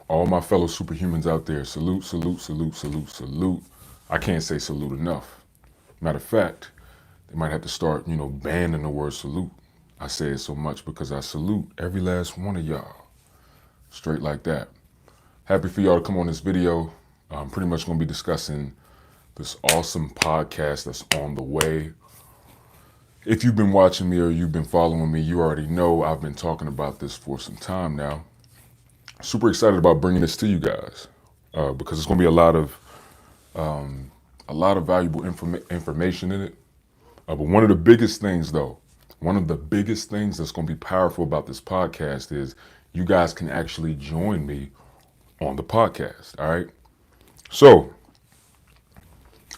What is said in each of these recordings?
All my fellow superhumans out there, salute, salute, salute, salute, salute. I can't say salute enough. Matter of fact, they might have to start, banning the word salute. I say it so much because I salute every last one of y'all. Straight like that. Happy for y'all to come on this video. I'm pretty much going to be discussing this awesome podcast that's on the way. If you've been watching me or you've been following me, you already know I've been talking about this for some time now. Super excited about bringing this to you guys because it's going to be a lot of valuable information in it. But one of the biggest things that's going to be powerful about this podcast is you guys can actually join me on the podcast. All right. So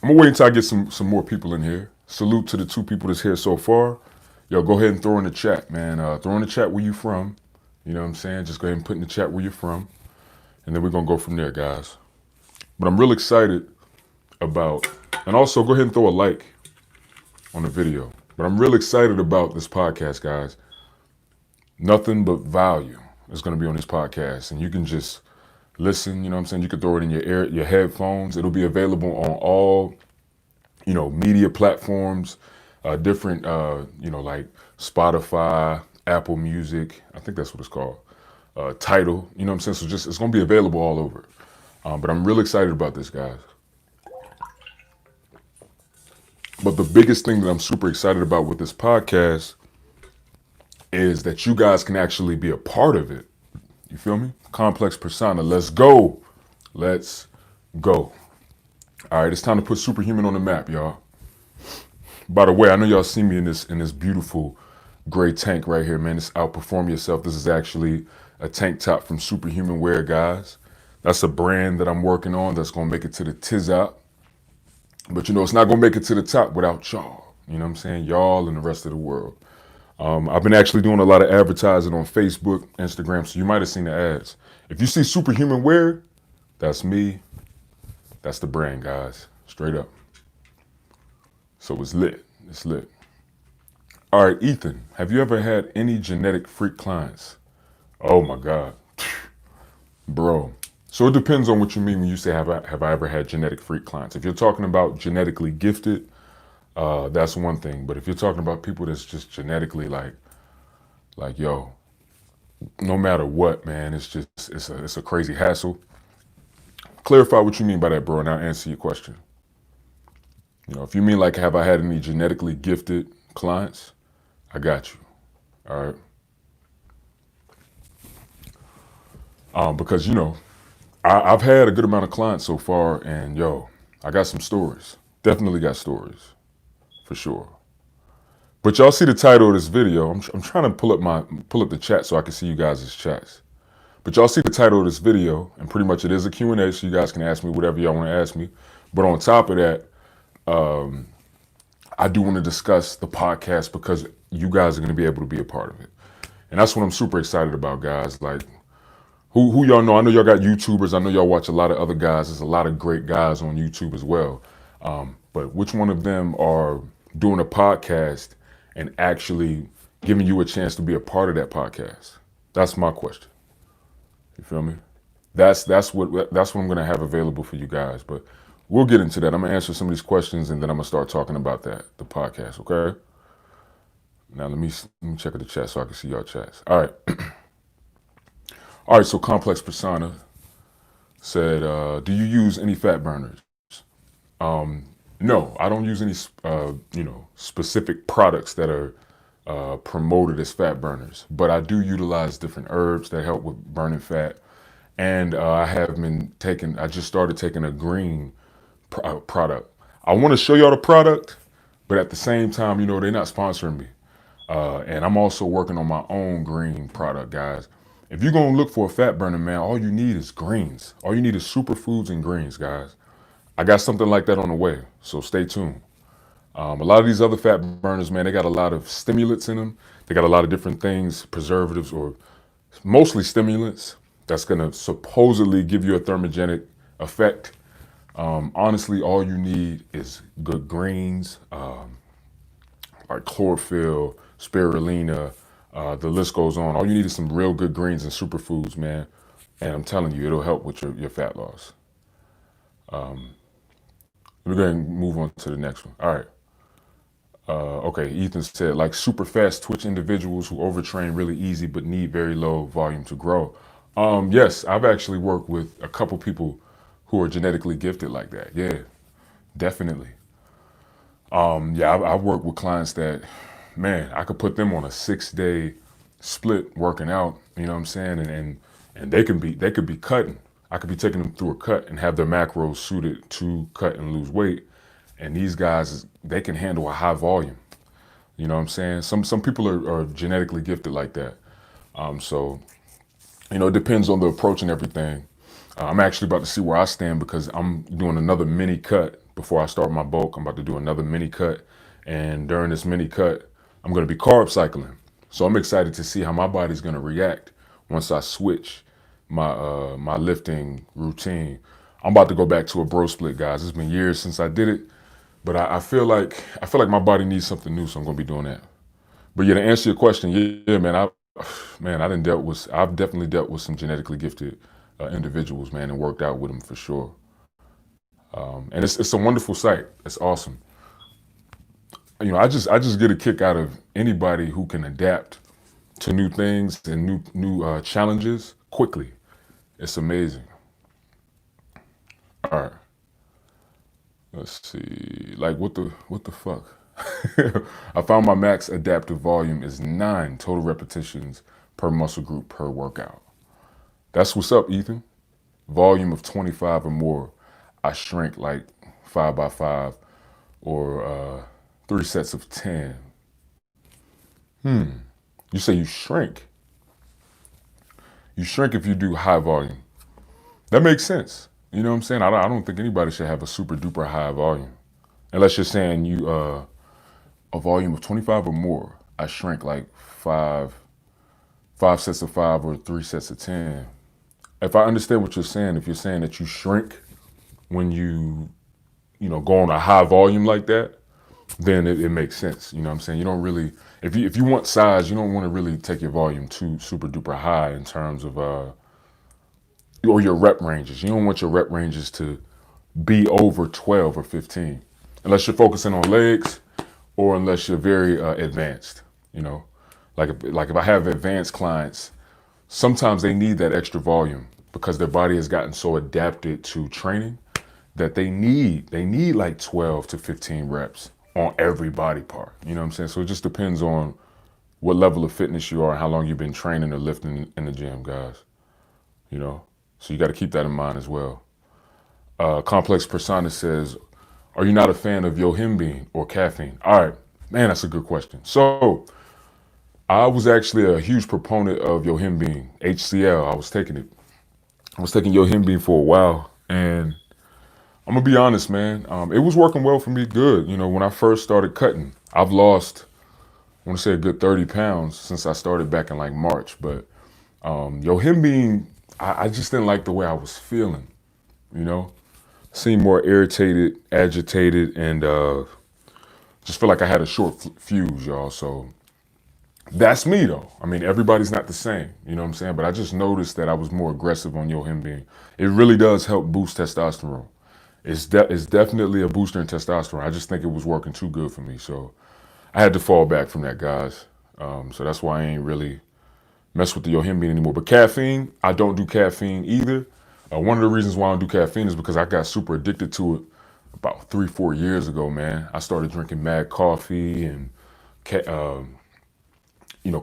I'm gonna wait until I get some more people in here. Salute to the 2 people that's here so far. Yo, go ahead and throw in the chat, man. Throw in the chat where you from. You know what I'm saying? Just go ahead and put in the chat where you're from. And then we're going to go from there, guys. But I'm real excited about, and also go ahead and throw a like on the video. But I'm real excited about this podcast, guys. Nothing but value is going to be on this podcast. And you can just listen, you know what I'm saying? You can throw it in your headphones. It'll be available on all, media platforms, different, like Spotify, Apple Music. I think that's what it's called. Tidal, you know what I'm saying? So it's going to be available all over. But I'm really excited about this, guys. But the biggest thing that I'm super excited about with this podcast is that you guys can actually be a part of it. You feel me? Complex persona. Let's go. Let's go. All right, it's time to put Superhuman on the map, y'all. By the way, I know y'all see me in this beautiful gray tank right here, man. This Outperform Yourself. This is actually a tank top from Superhuman Wear, guys. That's a brand that I'm working on that's going to make it to the tiz out. But, it's not going to make it to the top without y'all. You know what I'm saying? Y'all and the rest of the world. I've been actually doing a lot of advertising on Facebook, Instagram, so you might have seen the ads. If you see Superhuman Wear, that's me. That's the brand, guys. Straight up. So it's lit. It's lit. All right, Ethan, have you ever had any genetic freak clients? Oh my God. Bro. So it depends on what you mean when you say, have I ever had genetic freak clients? If you're talking about genetically gifted, that's one thing. But if you're talking about people that's just genetically like, yo, no matter what, man, it's a crazy hassle. Clarify what you mean by that, bro, and I'll answer your question. If you mean like, have I had any genetically gifted clients? I got you. All right. Because, I've had a good amount of clients so far, and yo, I got some stories. Definitely got stories, for sure. But y'all see the title of this video. I'm trying to pull up the chat so I can see you guys' chats. But y'all see the title of this video, and pretty much it is a Q&A, so you guys can ask me whatever y'all want to ask me. But on top of that, I do want to discuss the podcast because you guys are going to be able to be a part of it. And that's what I'm super excited about, guys. Like, who y'all know? I know y'all got YouTubers. I know y'all watch a lot of other guys. There's a lot of great guys on YouTube as well. But which one of them are doing a podcast and actually giving you a chance to be a part of that podcast? That's my question. You feel me? That's what I'm going to have available for you guys. But we'll get into that. I'm going to answer some of these questions, and then I'm going to start talking about the podcast, okay? Now, let me check the chat so I can see y'all chats. All right. All right, so Complex Persona said, do you use any fat burners? No, I don't use any, specific products that are promoted as fat burners. But I do utilize different herbs that help with burning fat. And I just started taking a green product. I want to show y'all the product, but at the same time, they're not sponsoring me. And I'm also working on my own green product, guys. If you're going to look for a fat burner, man, all you need is greens. All you need is superfoods and greens, guys. I got something like that on the way, so stay tuned. A lot of these other fat burners, man, they got a lot of stimulants in them. They got a lot of different things, preservatives, or mostly stimulants that's going to supposedly give you a thermogenic effect. Honestly, all you need is good greens, like chlorophyll, spirulina, the list goes on. All you need is some real good greens and superfoods, man. And I'm telling you, it'll help with your fat loss. We're going to move on to the next one. All right. Okay, Ethan said, like super fast twitch individuals who overtrain really easy but need very low volume to grow. Yes, I've actually worked with a couple people who are genetically gifted like that. Yeah, definitely. Yeah, I've worked with clients that, man, I could put them on a 6-day split working out. You know what I'm saying? And they could be cutting. I could be taking them through a cut and have their macros suited to cut and lose weight. And these guys, they can handle a high volume. You know what I'm saying? Some people are genetically gifted like that. So it depends on the approach and everything. I'm actually about to see where I stand because I'm doing another mini cut before I start my bulk. I'm about to do another mini cut, and during this mini cut, I'm going to be carb cycling. So I'm excited to see how my body's going to react once I switch my lifting routine. I'm about to go back to a bro split, guys. It's been years since I did it, but I feel like my body needs something new, so I'm going to be doing that. But yeah, to answer your question, yeah, man, I've definitely dealt with some genetically gifted individuals, man, and worked out with them for sure. And it's a wonderful sight. It's awesome. I just get a kick out of anybody who can adapt to new things and new challenges quickly. It's amazing. All right, let's see. Like what the fuck? I found my max adaptive volume is 9 total repetitions per muscle group per workout. That's what's up, Ethan. Volume of 25 or more. I shrink like 5 by 5 or 3 sets of 10. You say you shrink. You shrink if you do high volume. That makes sense. You know what I'm saying? I don't think anybody should have a super duper high volume. Unless you're saying you a volume of 25 or more. I shrink like 5 sets of 5 or 3 sets of 10. If I understand what you're saying, if you're saying that you shrink when you go on a high volume like that, then it makes sense. You know what I'm saying? You don't really, if you want size, you don't want to really take your volume too super duper high in terms of or your rep ranges. You don't want your rep ranges to be over 12 or 15, unless you're focusing on legs or unless you're very advanced. You know, like if I have advanced clients, sometimes they need that extra volume because their body has gotten so adapted to training that they need like 12 to 15 reps on every body part. You know what I'm saying? So it just depends on what level of fitness you are and how long you've been training or lifting in the gym, guys. You know, so you got to keep that in mind as well. Complex Persona says, are you not a fan of Yohimbine or caffeine? All right, man, that's a good question. So I was actually a huge proponent of Yohimbine, HCL. I was taking Yohimbine for a while, and I'm gonna be honest, man. It was working well for me, good. When I first started cutting, I've lost, I want to say a good 30 pounds since I started back in like March. But Yohimbine, I just didn't like the way I was feeling. You know, seemed more irritated, agitated, and just feel like I had a short fuse, y'all. So that's me, though. I mean, everybody's not the same. You know what I'm saying? But I just noticed that I was more aggressive on Yohimbine. It really does help boost testosterone. It's definitely a booster in testosterone. I just think it was working too good for me, so I had to fall back from that, guys. So that's why I ain't really mess with the Yohimbine anymore. But caffeine, I don't do caffeine either. One of the reasons why I don't do caffeine is because I got super addicted to it about 3-4 years ago, man. I started drinking mad coffee and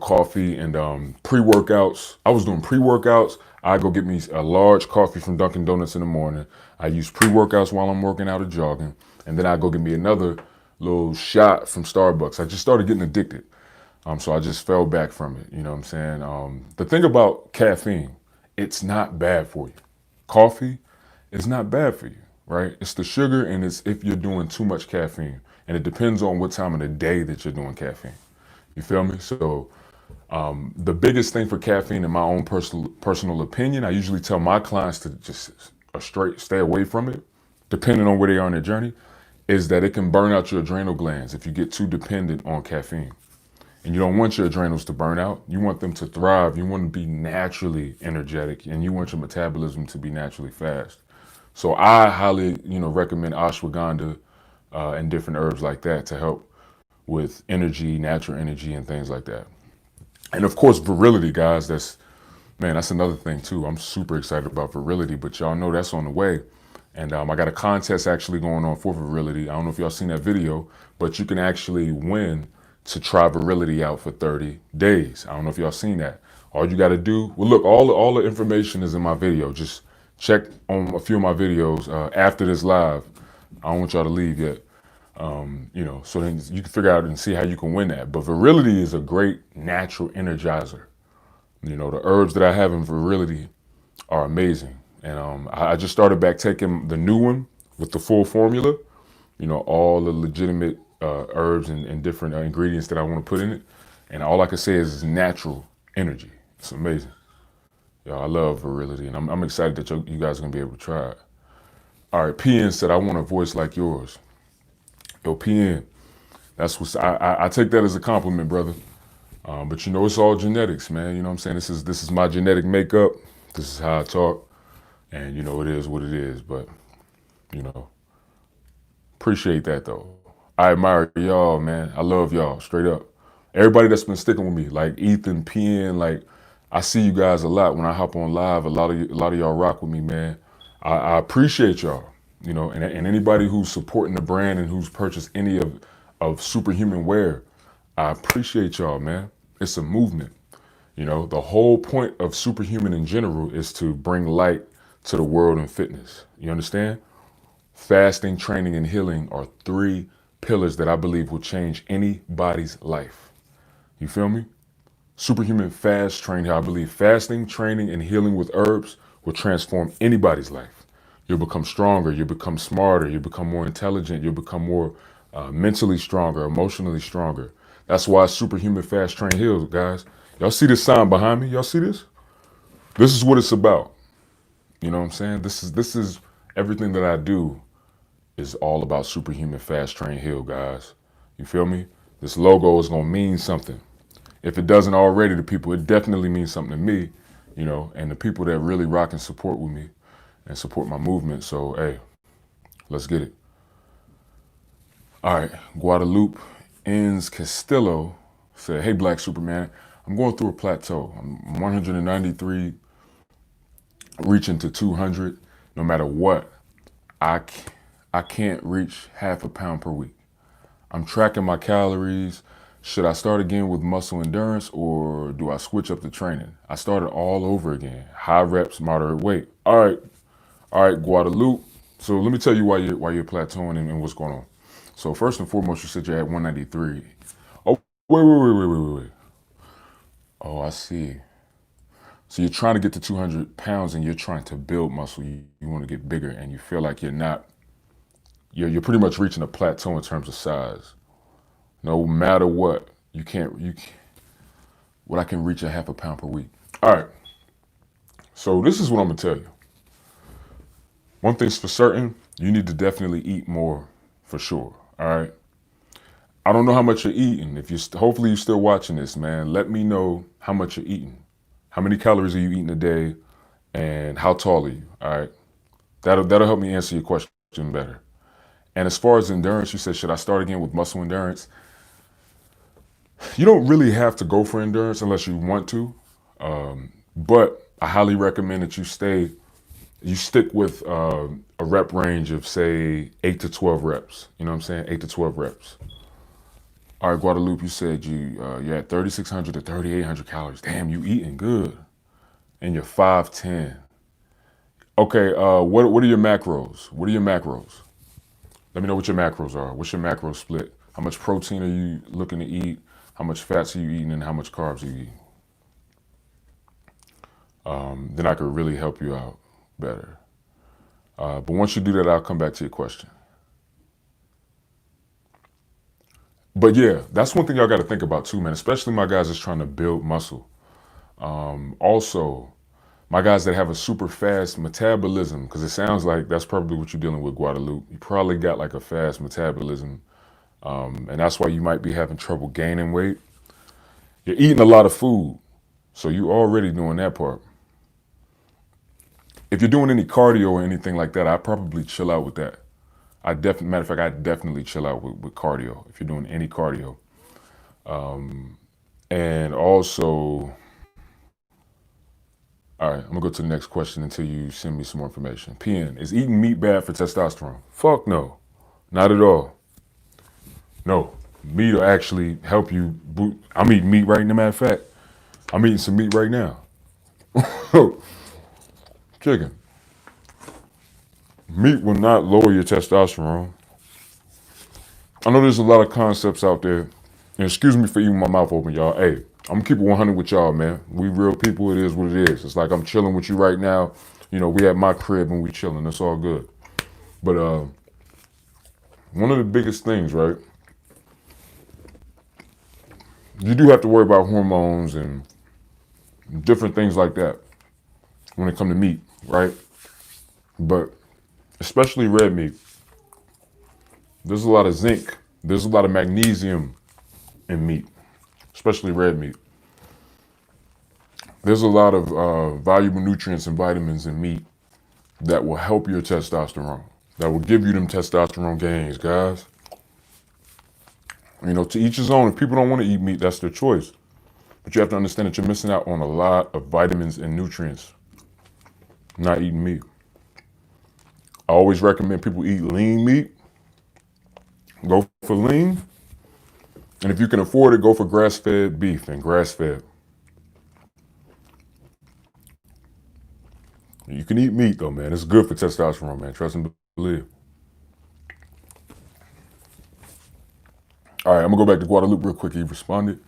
coffee and pre-workouts. I was doing pre-workouts. I go get me a large coffee from Dunkin' Donuts in the morning. I use pre-workouts while I'm working out or jogging. And then I go get me another little shot from Starbucks. I just started getting addicted. So I just fell back from it. You know what I'm saying? The thing about caffeine, it's not bad for you. Coffee is not bad for you, right? It's the sugar, and it's if you're doing too much caffeine. And it depends on what time of the day that you're doing caffeine. You feel me? So the biggest thing for caffeine, in my own personal opinion, I usually tell my clients to just straight stay away from it, depending on where they are in their journey, is that it can burn out your adrenal glands if you get too dependent on caffeine. And you don't want your adrenals to burn out. You want them to thrive. You want to be naturally energetic, and you want your metabolism to be naturally fast. So I highly, recommend ashwagandha and different herbs like that to help with energy, natural energy, and things like that. And of course, virility, guys. That's another thing too. I'm super excited about virility, but y'all know that's on the way. And I got a contest actually going on for virility. I don't know if y'all seen that video, but you can actually win to try virility out for 30 days. I don't know if y'all seen that. All you got to do, well, look, all the information is in my video. Just check on a few of my videos after this live. I don't want y'all to leave yet. So then you can figure out and see how you can win that. But virility is a great natural energizer. The herbs that I have in virility are amazing. And I just started back taking the new one with the full formula, all the legitimate herbs and different ingredients that I want to put in it. And all I can say is it's natural energy. It's amazing. I love virility, and I'm excited that you guys are going to be able to try it. All right, PN said, I want a voice like yours. Yo, PN, that's what I take that as a compliment, brother. But it's all genetics, man. You know what I'm saying? This is my genetic makeup. This is how I talk. And it is what it is. But, appreciate that though. I admire y'all, man. I love y'all, straight up. Everybody that's been sticking with me, like Ethan, PN, like I see you guys a lot when I hop on live. A lot of y'all rock with me, man. I appreciate y'all, and anybody who's supporting the brand and who's purchased any of Superhuman wear. I appreciate y'all, man. It's a movement. The whole point of Superhuman in general is to bring light to the world in fitness. You understand? Fasting, training, and healing are 3 pillars that I believe will change anybody's life. You feel me? Superhuman fast train, I believe fasting, training, and healing with herbs will transform anybody's life. You'll become stronger, you'll become smarter, you'll become more intelligent, you'll become more mentally stronger, emotionally stronger. That's why Superhuman fast train heals, guys. Y'all see this sign behind me? Y'all see this? This is what it's about. You know what I'm saying? This is everything that I do is all about Superhuman fast train heal, guys. You feel me? This logo is gonna mean something. If it doesn't already to people, it definitely means something to me, and the people that really rock and support with me and support my movement. So, hey, let's get it. All right, Guadalupe Ins Castillo said, hey, Black Superman, I'm going through a plateau. I'm 193, reaching to 200. No matter what, I can't reach half a pound per week. I'm tracking my calories. Should I start again with muscle endurance or do I switch up the training? I started all over again. High reps, moderate weight. All right, Guadalupe. So let me tell you why you're plateauing and what's going on. So first and foremost, you said you're at 193. Oh, wait. Oh, I see. So you're trying to get to 200 pounds and you're trying to build muscle. You want to get bigger and you feel like you're pretty much reaching a plateau in terms of size. No matter what, I can reach a half a pound per week. All right. So this is what I'm gonna tell you. One thing's for certain, you need to definitely eat more for sure. All right. I don't know how much you're eating. Hopefully you're still watching this, man. Let me know how much you're eating. How many calories are you eating a day and how tall are you? All right. That'll help me answer your question better. And as far as endurance, you said, should I start again with muscle endurance? You don't really have to go for endurance unless you want to. But I highly recommend that you stick with a rep range of say 8 to 12 reps. You know what I'm saying? 8 to 12 reps. All right, Guadalupe, you said you're at 3,600 to 3,800 calories. Damn, you eating good. And you're 5'10". Okay, what are your macros? Let me know what your macros are. What's your macro split? How much protein are you looking to eat? How much fats are you eating and how much carbs are you eating? Then I could really help you out better. But once you do that, I'll come back to your question. But yeah, that's one thing y'all got to think about too, man, especially my guys that's trying to build muscle. Also, my guys that have a super fast metabolism, because it sounds like that's probably what you're dealing with, Guadalupe. You probably got like a fast metabolism, and that's why you might be having trouble gaining weight. You're eating a lot of food, so you're already doing that part. If you're doing any cardio or anything like that, I probably chill out with that. Matter of fact, I definitely chill out with cardio if you're doing any cardio. And also, all right, I'm gonna go to the next question until you send me some more information. PN, is eating meat bad for testosterone? Fuck no, not at all. No, meat will actually help you boot. I'm eating meat right now. Matter of fact, I'm eating some meat right now. Chicken. Meat will not lower your testosterone. I know there's a lot of concepts out there. And excuse me for eating my mouth open, y'all. Hey, I'm gonna keep it 100 with y'all, man. We real people. It is what it is. It's like I'm chilling with you right now. You know, we at my crib and we chilling. It's all good. But one of the biggest things, right? You do have to worry about hormones and different things like that when it comes to meat, right? But especially red meat, there's a lot of zinc. There's a lot of magnesium in meat, especially red meat. There's a lot of valuable nutrients and vitamins in meat that will help your testosterone, that will give you them testosterone gains, guys. You know, to each his own. If people don't want to eat meat, that's their choice. But you have to understand that you're missing out on a lot of vitamins and nutrients not eating meat. I always recommend people eat lean meat. Go for lean. And if you can afford it, go for grass-fed beef and grass-fed. You can eat meat though, man. It's good for testosterone, man. Trust and believe. All right, I'm gonna go back to Guadalupe real quick. He responded.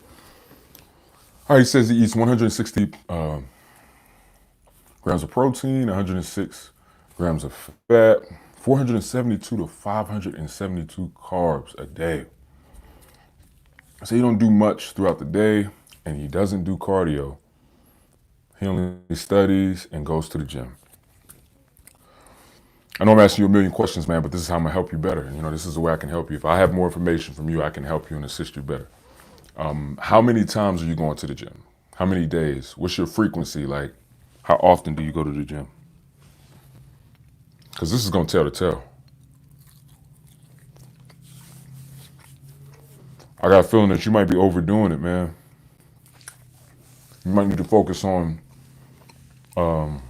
All right, he says he eats 160 grams of protein, 106 grams of fat, 472 to 572 carbs a day. So he don't do much throughout the day, and he doesn't do cardio. He only studies and goes to the gym. I know I'm asking you a million questions, man, but this is how I'm gonna help you better. You know, this is the way I can help you. If I have more information from you, I can help you and assist you better. How many times are you going to the gym? How many days? What's your frequency? Like, how often do you go to the gym? Because this is gonna tell the tale. I got a feeling that you might be overdoing it, man. You might need to focus on, well,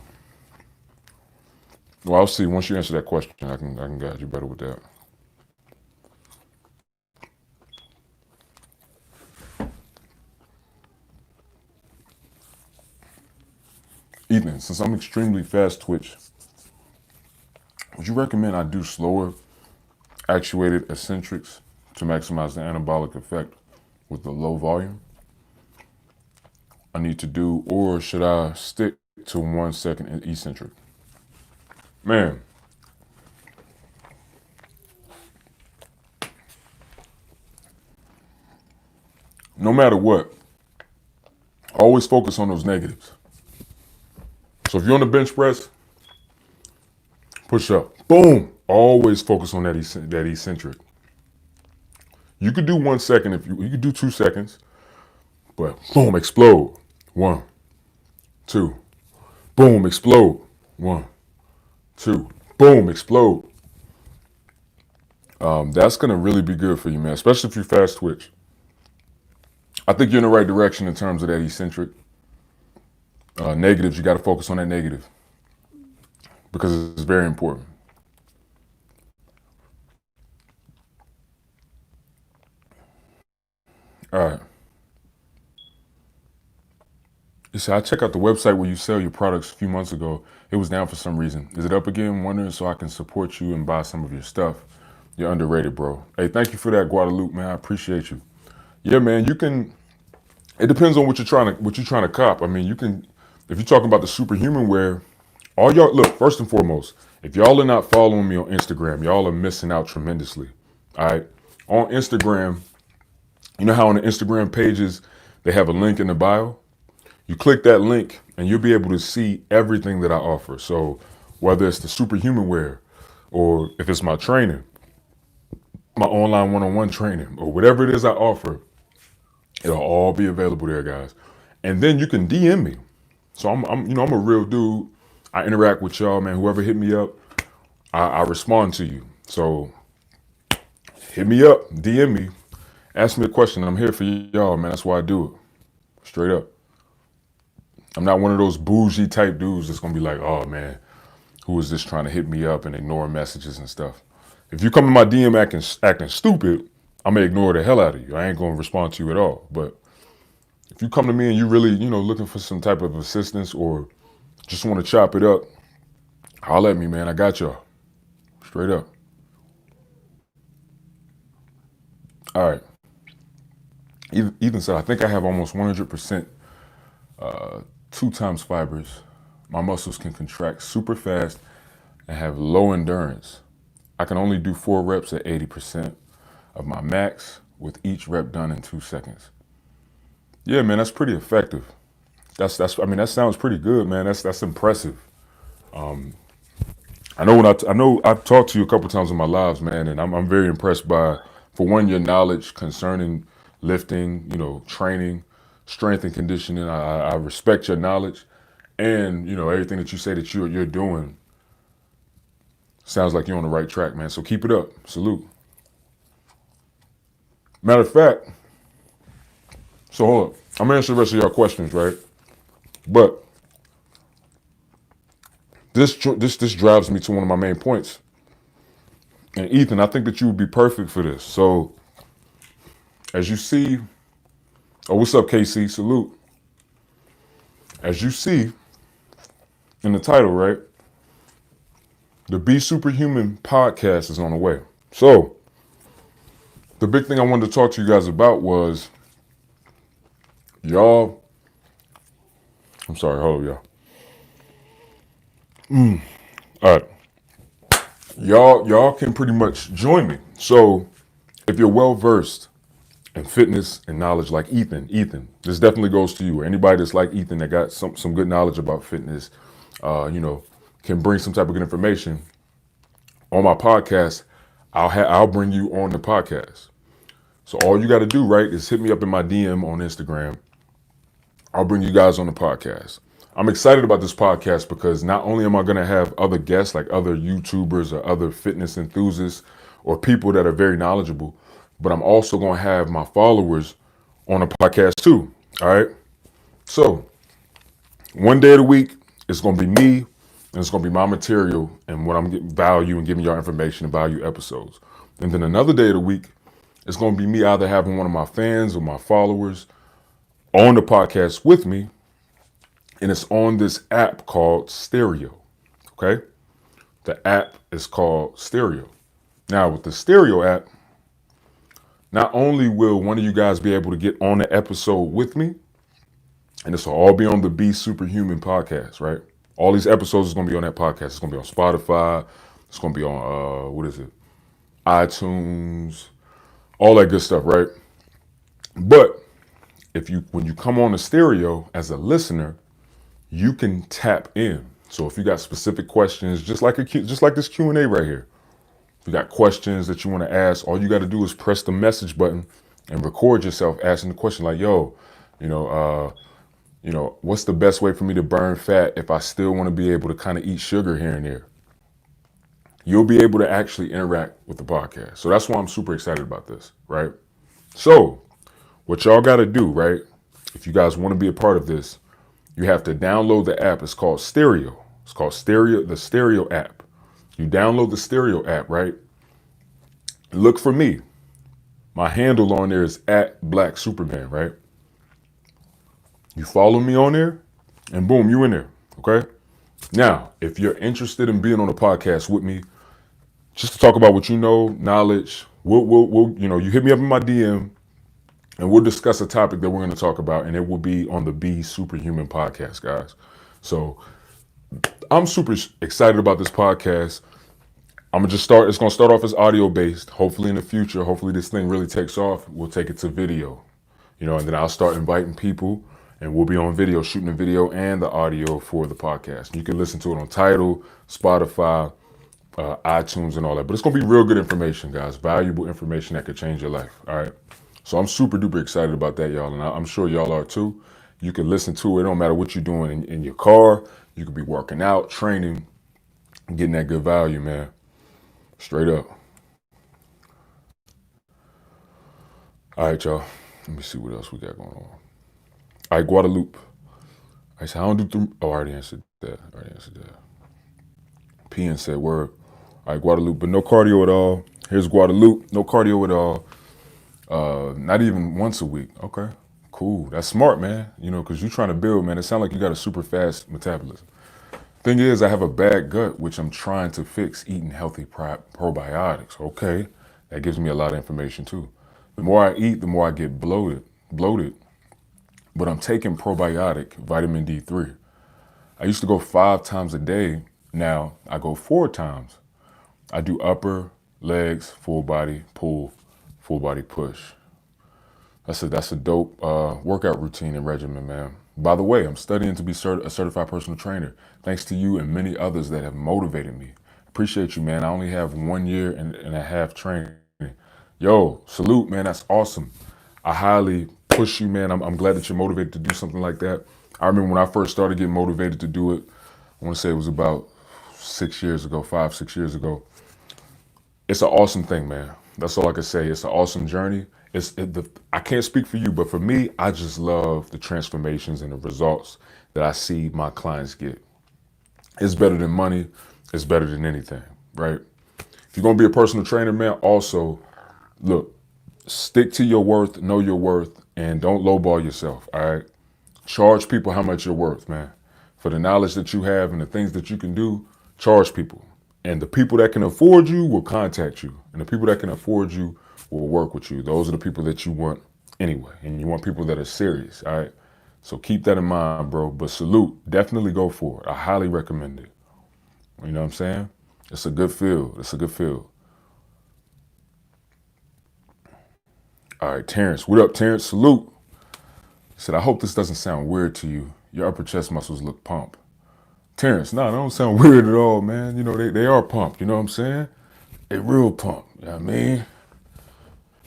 I'll see. Once you answer that question, I can guide you better with that. Ethan, since I'm extremely fast twitch, would you recommend I do slower actuated eccentrics to maximize the anabolic effect with the low volume I need to do, or should I stick to 1 second eccentric? Man, no matter what, always focus on those negatives. So if you're on the bench press, push up, boom, always focus on that eccentric. You could do 1 second, if you could do 2 seconds, but boom, explode. 1, 2, boom, explode. 1, 2, boom, explode. That's gonna really be good for you, man, especially if you fast twitch. I think you're in the right direction in terms of that eccentric. Negatives, you gotta focus on that negative because it's very important. All right. You see, I checked out the website where you sell your products a few months ago. It was down for some reason. Is it up again? Wondering so I can support you and buy some of your stuff. You're underrated, bro. Hey, thank you for that, Guadalupe, man. I appreciate you. Yeah, man, you can. It depends on what you're trying to cop. I mean, you can, if you're talking about the superhuman wear, all y'all, look, first and foremost, if y'all are not following me on Instagram, y'all are missing out tremendously. All right. On Instagram, you know how on the Instagram pages, they have a link in the bio? You click that link and you'll be able to see everything that I offer. So whether it's the superhuman wear, or if it's my training, my online one-on-one training, or whatever it is I offer, It'll all be available there, guys. And then you can DM me. So I'm a real dude. I interact with y'all, man. Whoever hit me up, I respond to you. So hit me up, DM me, ask me a question. I'm here for y'all, man. That's why I do it. Straight up. I'm not one of those bougie type dudes that's gonna be like, oh man, who is this trying to hit me up and ignore messages and stuff. If you come in my DM acting stupid, I'm gonna ignore the hell out of you. I ain't gonna respond to you at all. But if you come to me and you really, looking for some type of assistance or just want to chop it up, holler at me, man. I got y'all. Straight up. All right. Ethan said, I think I have almost 100% 2x fibers. My muscles can contract super fast and have low endurance. I can only do 4 reps at 80% of my max with each rep done in 2 seconds. Yeah, man, that's pretty effective. That sounds pretty good, man. That's impressive. I know I've talked to you a couple times in my lives, man, and I'm very impressed by, for one, your knowledge concerning lifting, training, strength and conditioning. I respect your knowledge, and everything that you say that you're doing sounds like you're on the right track, man. So keep it up. Salute. Matter of fact, so hold up. I'm gonna answer the rest of your questions, right? But this drives me to one of my main points. And Ethan, I think that you would be perfect for this. So as you see, oh, what's up, KC? Salute. As you see in the title, right? The Be Superhuman podcast is on the way. So the big thing I wanted to talk to you guys about was y'all. I'm sorry, hold on, y'all. All right. Y'all can pretty much join me. So if you're well versed in fitness and knowledge like Ethan, this definitely goes to you. Or anybody that's like Ethan that got some good knowledge about fitness, can bring some type of good information on my podcast. I'll bring you on the podcast. So all you got to do, right, is hit me up in my DM on Instagram. I'll bring you guys on the podcast. I'm excited about this podcast because not only am I going to have other guests like other YouTubers or other fitness enthusiasts or people that are very knowledgeable, but I'm also going to have my followers on the podcast too. All right. So one day of the week, it's going to be me and it's going to be my material and what I'm getting value and giving y'all information and value episodes. And then another day of the week, it's going to be me either having one of my fans or my followers on the podcast with me. And it's on this app called Stereo. Okay. The app is called Stereo. Now with the Stereo app, not only will one of you guys be able to get on the episode with me, and this will all be on the Be Superhuman podcast, right? All these episodes is going to be on that podcast. It's going to be on Spotify. It's going to be on, iTunes, all that good stuff, right? But when you come on the Stereo as a listener, you can tap in. So if you got specific questions, just like this Q&A right here, if you got questions that you want to ask, all you got to do is press the message button and record yourself asking the question like, yo, what's the best way for me to burn fat if I still want to be able to kind of eat sugar here and there? You'll be able to actually interact with the podcast. So that's why I'm super excited about this, right? So what y'all got to do, right? If you guys want to be a part of this, you have to download the app. It's called Stereo. It's called Stereo, the Stereo app. You download the Stereo app, right? Look for me. My handle on there is @BlackSuperman, right? You follow me on there, and boom, you in there, okay? Now, if you're interested in being on the podcast with me, just to talk about what you know, knowledge, we'll you hit me up in my DM, and we'll discuss a topic that we're going to talk about, and it will be on the Be Superhuman podcast, guys. So I'm super excited about this podcast. I'm going to just start. It's going to start off as audio based. Hopefully in the future, hopefully this thing really takes off. We'll take it to video, and then I'll start inviting people and we'll be on video, shooting the video and the audio for the podcast. You can listen to it on Tidal, Spotify, iTunes and all that. But it's going to be real good information, guys. Valuable information that could change your life. All right. So I'm super duper excited about that, y'all, and I'm sure y'all are too. You can listen to it. It don't matter what you're doing in your car. You could be working out, training, getting that good value, man. Straight up. All right, y'all. Let me see what else we got going on. All right, Guadalupe. I said, I don't do through. Oh, I already answered that. PN said, word. All right, Guadalupe, but no cardio at all. Here's Guadalupe. No cardio at all. Not even once a week. Okay, cool. That's smart, man. You know, because you're trying to build, man. It sounds like you got a super fast metabolism. Thing is, I have a bad gut, which I'm trying to fix eating healthy probiotics. Okay, that gives me a lot of information too. The more I eat, the more I get bloated. But I'm taking probiotic, vitamin D3. I used to go 5 times a day. Now I go 4 times. I do upper, legs, full body pull, full body push. That's a dope workout routine and regimen, man. By the way, I'm studying to be a certified personal trainer, thanks to you and many others that have motivated me. Appreciate you, man. I only have 1 year and a half training. Yo, salute, man. That's awesome. I highly push you, man. I'm glad that you're motivated to do something like that. I remember when I first started getting motivated to do it, I want to say it was about 6 years ago, 5, 6 years ago. It's an awesome thing, man. That's all I can say. It's an awesome journey. I can't speak for you, but for me, I just love the transformations and the results that I see my clients get. It's better than money. It's better than anything, right? If you're going to be a personal trainer, man, also, look, stick to your worth, know your worth, and don't lowball yourself, all right? Charge people how much you're worth, man. For the knowledge that you have and the things that you can do, charge people. And the people that can afford you will contact you. And the people that can afford you will work with you. Those are the people that you want anyway. And you want people that are serious, all right? So keep that in mind, bro. But salute, definitely go for it. I highly recommend it. You know what I'm saying? It's a good field. All right, Terrence. What up, Terrence? Salute. He said, I hope this doesn't sound weird to you. Your upper chest muscles look pumped. Terrence, nah, they don't sound weird at all, man. You know, they are pumped. You know what I'm saying? They real pumped. You know what I mean?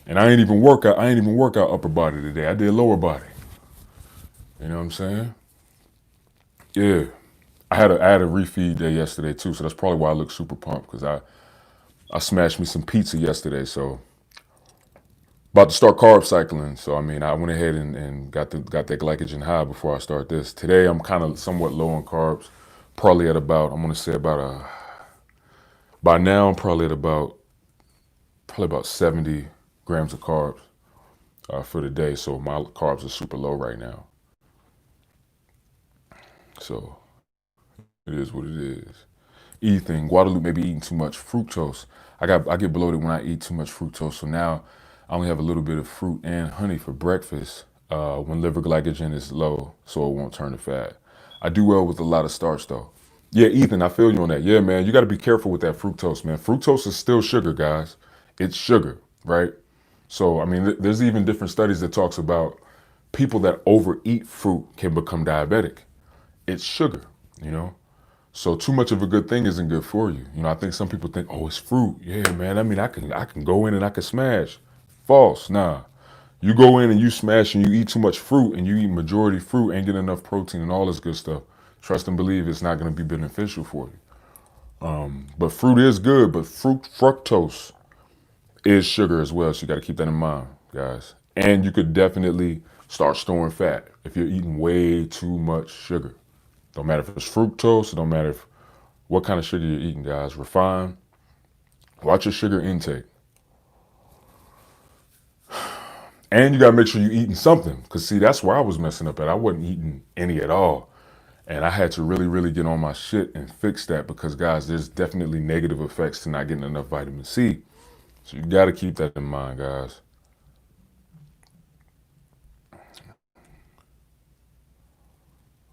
And I ain't even work out upper body today. I did lower body. You know what I'm saying? Yeah. I had a refeed day yesterday too, so that's probably why I look super pumped, because I smashed me some pizza yesterday, so about to start carb cycling. So I mean, I went ahead and got that glycogen high before I start this. Today I'm kind of somewhat low on carbs. Probably at about, I'm gonna say about by now I'm probably at about 70 grams of carbs for the day. So my carbs are super low right now. So it is what it is. Ethan, Guadalupe may be eating too much fructose. I get bloated when I eat too much fructose. So now I only have a little bit of fruit and honey for breakfast when liver glycogen is low, so it won't turn to fat. I do well with a lot of starch though. Yeah, Ethan, I feel you on that. Yeah, man, you got to be careful with that fructose, man. Fructose is still sugar, guys. It's sugar, right? So, I mean, there's even different studies that talks about people that overeat fruit can become diabetic. It's sugar, you know? So too much of a good thing isn't good for you. You know, I think some people think, oh, it's fruit. Yeah, man, I mean, I can go in and I can smash. False, nah. You go in and you smash and you eat too much fruit and you eat majority fruit, ain't get enough protein and all this good stuff. Trust and believe it's not going to be beneficial for you. But fruit is good, but fructose is sugar as well. So you got to keep that in mind, guys. And you could definitely start storing fat if you're eating way too much sugar. Don't matter if it's fructose, it don't matter what kind of sugar you're eating, guys. Refined. Watch your sugar intake. And you gotta make sure you're eating something. Cause see, that's where I was messing up at. I wasn't eating any at all. And I had to really, really get on my shit and fix that, because guys, there's definitely negative effects to not getting enough vitamin C. So you gotta keep that in mind, guys.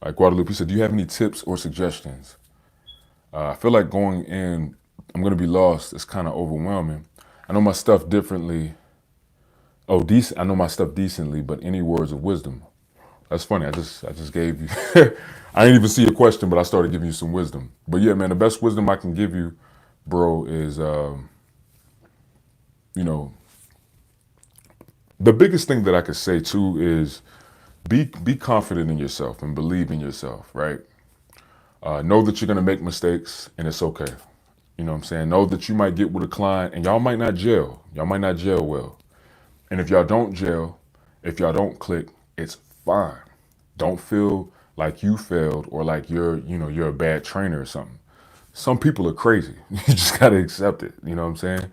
Like Guadalupe said, do you have any tips or suggestions? I feel like going in, I'm gonna be lost. It's kind of overwhelming. I know my stuff differently. Oh, decent. I know my stuff decently, but any words of wisdom? That's funny. I just gave you. I didn't even see a question, but I started giving you some wisdom. But yeah, man, the best wisdom I can give you, bro, is you know, The biggest thing that I could say too is be confident in yourself and believe in yourself, right? Know that you're gonna make mistakes and it's okay. You know what I'm saying? Know that you might get with a client and y'all might not gel. Y'all might not gel well. And if y'all don't gel, if y'all don't click, it's fine. Don't feel like you failed or like you're a bad trainer or something. Some people are crazy. You just gotta accept it. You know what I'm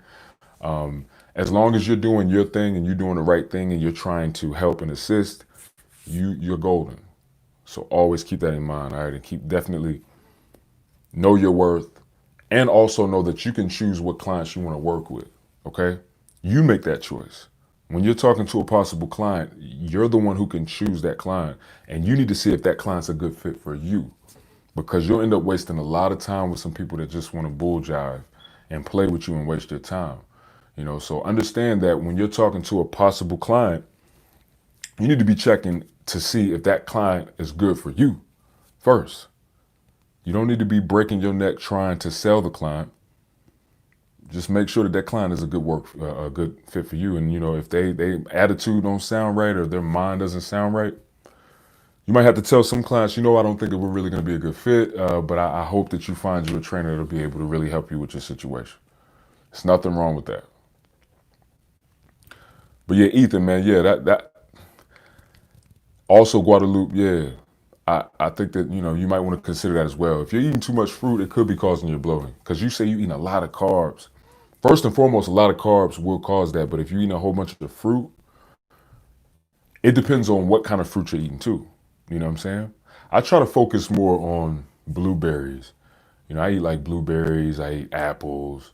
saying? As long as you're doing your thing and you're doing the right thing and you're trying to help and assist, you're golden. So always keep that in mind, all right? And keep definitely know your worth and also know that you can choose what clients you want to work with, okay? You make that choice. When you're talking to a possible client, you're the one who can choose that client. And you need to see if that client's a good fit for you because you'll end up wasting a lot of time with some people that just want to bull jive and play with you and waste your time. So understand that when you're talking to a possible client, you need to be checking to see if that client is good for you first. You don't need to be breaking your neck trying to sell the client. Just make sure that that client is a good fit for you. And if they attitude don't sound right or their mind doesn't sound right, you might have to tell some clients, I don't think that we're really going to be a good fit, but I hope that you find you a trainer that'll be able to really help you with your situation. There's nothing wrong with that. But yeah, Ethan, man, yeah, that also Guadalupe, yeah. I think that, you might want to consider that as well. If you're eating too much fruit, it could be causing you bloating because you say you're eating a lot of carbs. First and foremost, a lot of carbs will cause that. But if you're eating a whole bunch of fruit, it depends on what kind of fruit you're eating too. You know what I'm saying? I try to focus more on blueberries. I eat like blueberries, I eat apples.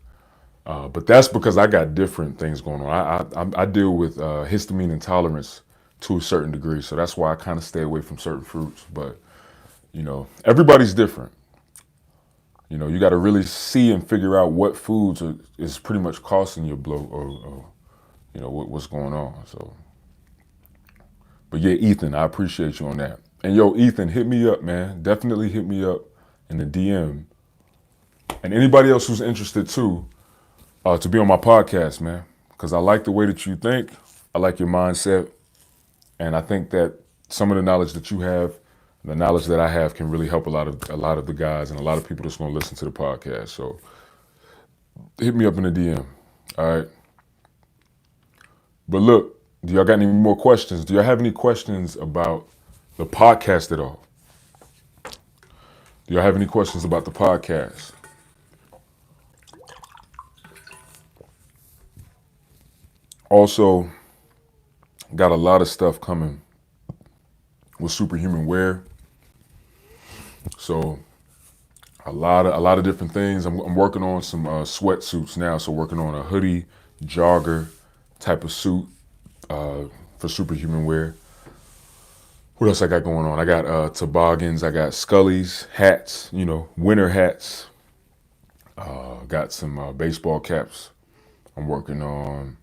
But that's because I got different things going on. I deal with histamine intolerance to a certain degree. So that's why I kind of stay away from certain fruits. But, everybody's different. You got to really see and figure out what foods is pretty much causing your bloat or what's going on. So, but yeah, Ethan, I appreciate you on that. And yo, Ethan, hit me up, man. Definitely hit me up in the DM. And anybody else who's interested too, to be on my podcast, man. Because I like the way that you think. I like your mindset. And I think that some of the knowledge that you have, the knowledge that I have can really help a lot of the guys and a lot of people that's going to listen to the podcast. So hit me up in the DM. All right. But look, do y'all got any more questions? Do y'all have any questions about the podcast at all? Do y'all have any questions about the podcast? Also, got a lot of stuff coming with Superhuman Wear. So a lot of different things. I'm working on some sweatsuits now. So working on a hoodie, jogger type of suit for Superhuman Wear. What else I got going on? I got toboggans. I got Scully's hats. Winter hats. Got some baseball caps. I'm working on.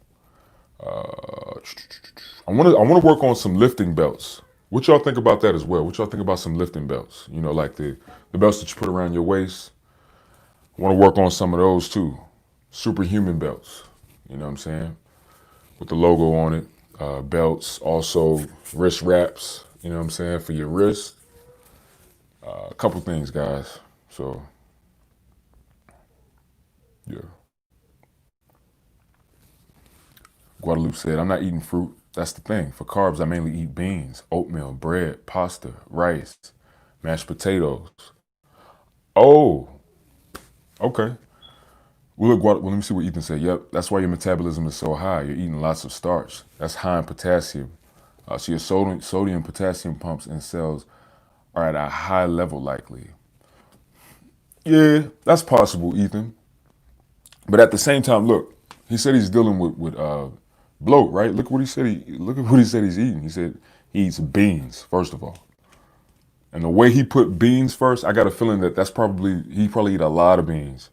I want to work on some lifting belts. What y'all think about that as well? What y'all think about some lifting belts? Like the belts that you put around your waist. I want to work on some of those too. Superhuman belts. You know what I'm saying? With the logo on it. Belts, also wrist wraps. You know what I'm saying? For your wrist. A couple things, guys. So, yeah. Guadalupe said, I'm not eating fruit. That's the thing. For carbs, I mainly eat beans, oatmeal, bread, pasta, rice, mashed potatoes. Oh, okay. Well, look, let me see what Ethan said. Yep, that's why your metabolism is so high. You're eating lots of starch. That's high in potassium. So your sodium, potassium pumps and cells are at a high level likely. Yeah, that's possible, Ethan. But at the same time, look, he said he's dealing with bloat, right? Look what he said. Look at what he said he's eating. He said he eats beans first of all, and the way he put beans first, I got a feeling that he probably eat a lot of beans.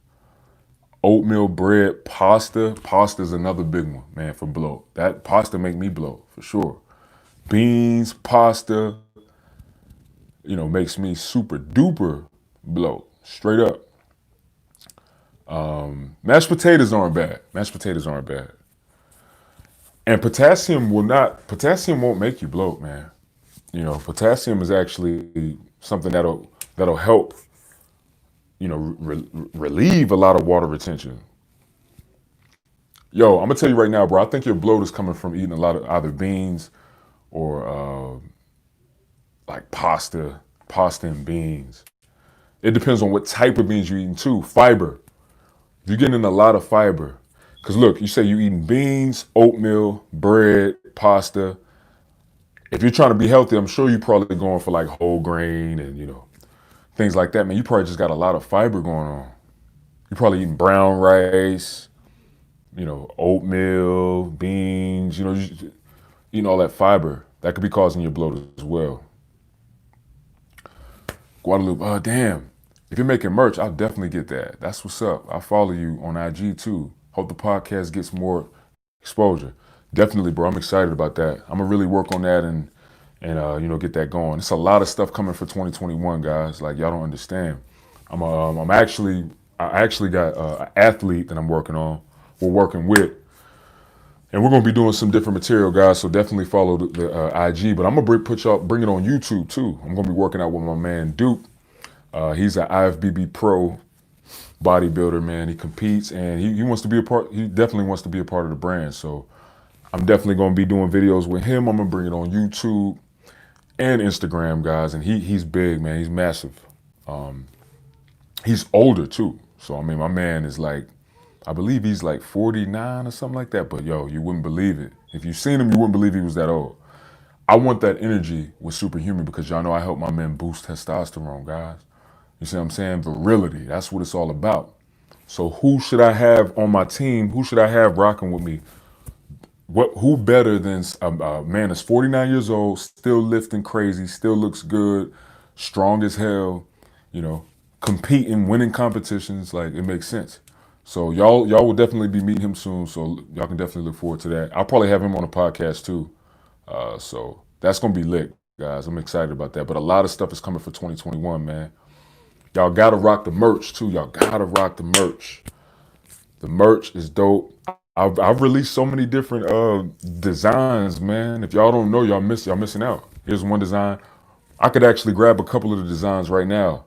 Oatmeal, bread, pasta. Pasta is another big one, man, for bloat. That pasta make me bloat for sure. Beans, pasta, makes me super duper bloat, straight up. Mashed potatoes aren't bad. Mashed potatoes aren't bad. And potassium won't make you bloat, man. Potassium is actually something that'll help, relieve a lot of water retention. Yo, I'm gonna tell you right now, bro. I think your bloat is coming from eating a lot of either beans or like pasta and beans. It depends on what type of beans you're eating too. Fiber. If you're getting in a lot of fiber, because look, you say you're eating beans, oatmeal, bread, pasta. If you're trying to be healthy, I'm sure you're probably going for like whole grain and things like that. Man, you probably just got a lot of fiber going on. You're probably eating brown rice, oatmeal, beans. Eating all that fiber that could be causing your bloat as well. Guadalupe, oh damn. If you're making merch, I'll definitely get that. That's what's up. I'll follow you on IG too. Hope the podcast gets more exposure. Definitely, bro. I'm excited about that. I'm gonna really work on that and get that going. It's a lot of stuff coming for 2021, guys. Like y'all don't understand. I actually got an athlete that I'm working on. We're working with, and we're gonna be doing some different material, guys. So definitely follow the IG. But I'm gonna bring it on YouTube too. I'm gonna be working out with my man Duke. He's an IFBB pro bodybuilder, man. He competes and he wants to be a part. He definitely wants to be a part of the brand. So I'm definitely going to be doing videos with him. I'm going to bring it on YouTube and Instagram, guys. And he's big, man. He's massive. He's older too. So I mean, my man is like, I believe he's like 49 or something like that. But yo, you wouldn't believe it. If you've seen him, you wouldn't believe he was that old. I want that energy with Superhuman because y'all know I help my men boost testosterone, guys. You see what I'm saying? Virility. That's what it's all about. So who should I have on my team? Who should I have rocking with me? Who better than a man that's 49 years old, still lifting crazy, still looks good, strong as hell, competing, winning competitions. Like, it makes sense. So y'all will definitely be meeting him soon. So y'all can definitely look forward to that. I'll probably have him on a podcast too. So that's gonna be lit, guys. I'm excited about that. But a lot of stuff is coming for 2021, man. Y'all gotta rock the merch too. Y'all gotta rock the merch. The merch is dope. I've released so many different designs, man. If y'all don't know, y'all missing out. Here's one design. I could actually grab a couple of the designs right now.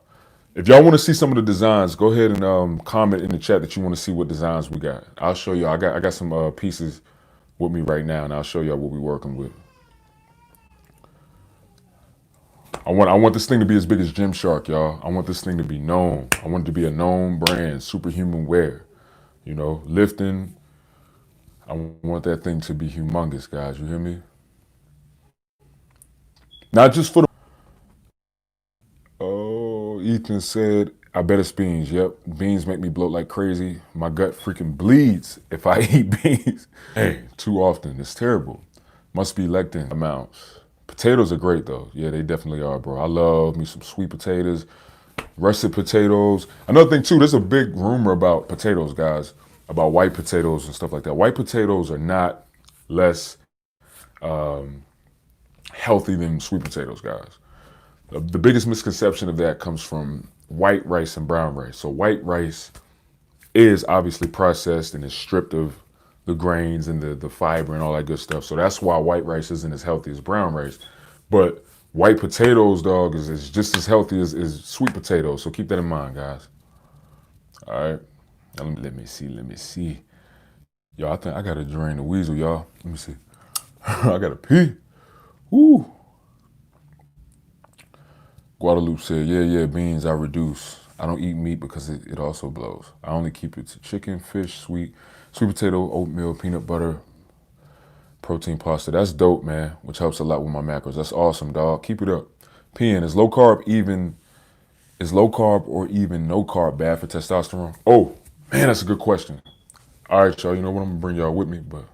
If y'all want to see some of the designs, go ahead and comment in the chat that you want to see what designs we got. I'll show you. I got some pieces with me right now, and I'll show y'all what we're working with. I want this thing to be as big as Gymshark, y'all. I want this thing to be known. I want it to be a known brand, Superhuman wear. Lifting. I want that thing to be humongous, guys. You hear me? Not just for the... Oh, Ethan said, I bet it's beans. Yep. Beans make me bloat like crazy. My gut freaking bleeds if I eat beans. Hey, too often. It's terrible. Must be lectin amounts. Potatoes are great, though. Yeah, they definitely are, bro. I love me some sweet potatoes, russet potatoes. Another thing, too, there's a big rumor about potatoes, guys, about white potatoes and stuff like that. White potatoes are not less healthy than sweet potatoes, guys. The biggest misconception of that comes from white rice and brown rice. So white rice is obviously processed and is stripped of the grains and the fiber and all that good stuff. So that's why white rice isn't as healthy as brown rice. But white potatoes, dog, is just as healthy as sweet potatoes. So keep that in mind, guys. All right. Now, let me see. Yo, I think I gotta drain the weasel, y'all. Let me see. I gotta pee. Woo. Guadalupe said, yeah, beans I reduce. I don't eat meat because it also blows. I only keep it to chicken, fish, sweet potato, oatmeal, peanut butter, protein pasta. That's dope, man, which helps a lot with my macros. That's awesome, dog. Keep it up. PN, is low carb or even no carb bad for testosterone? Oh, man, that's a good question. All right, y'all, you know what? I'm gonna bring y'all with me, but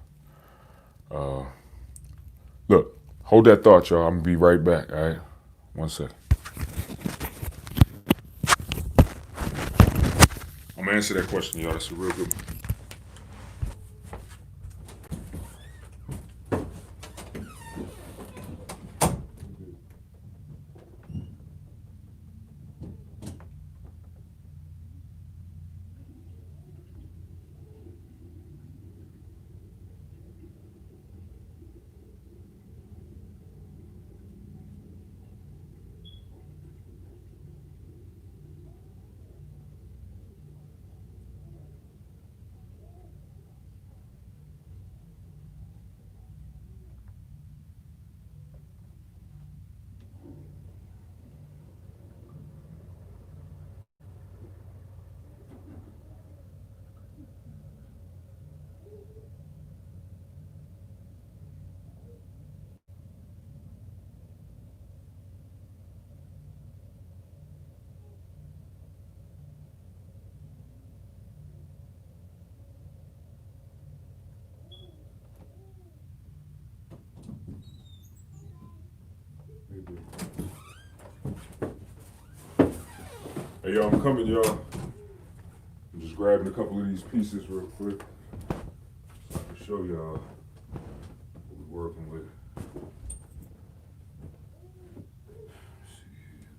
look, hold that thought, y'all. I'm gonna be right back, all right? 1 second. I'm gonna answer that question, y'all. That's a real good one. Hey, y'all, I'm coming, y'all. I'm just grabbing a couple of these pieces real quick so I can show y'all what we're working with.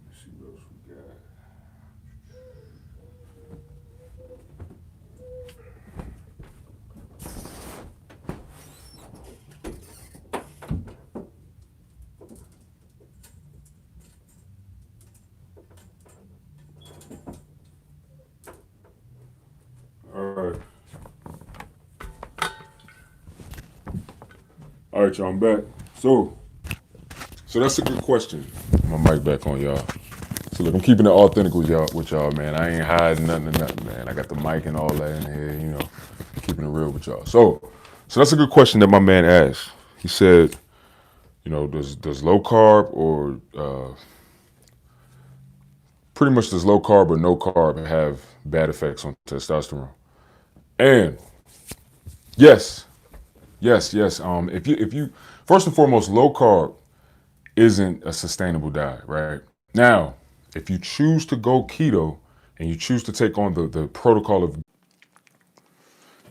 Let's see what else we got. All right, y'all, I'm back. So that's a good question. My mic back on, y'all. So look, I'm keeping it authentic with y'all, man. I ain't hiding nothing, man. I got the mic and all that in here, keeping it real with y'all. So that's a good question that my man asked. He said, does low carb or pretty much does low carb or no carb have bad effects on testosterone? And yes. If you first and foremost, low carb isn't a sustainable diet, right? Now, if you choose to go keto and you choose to take on the protocol of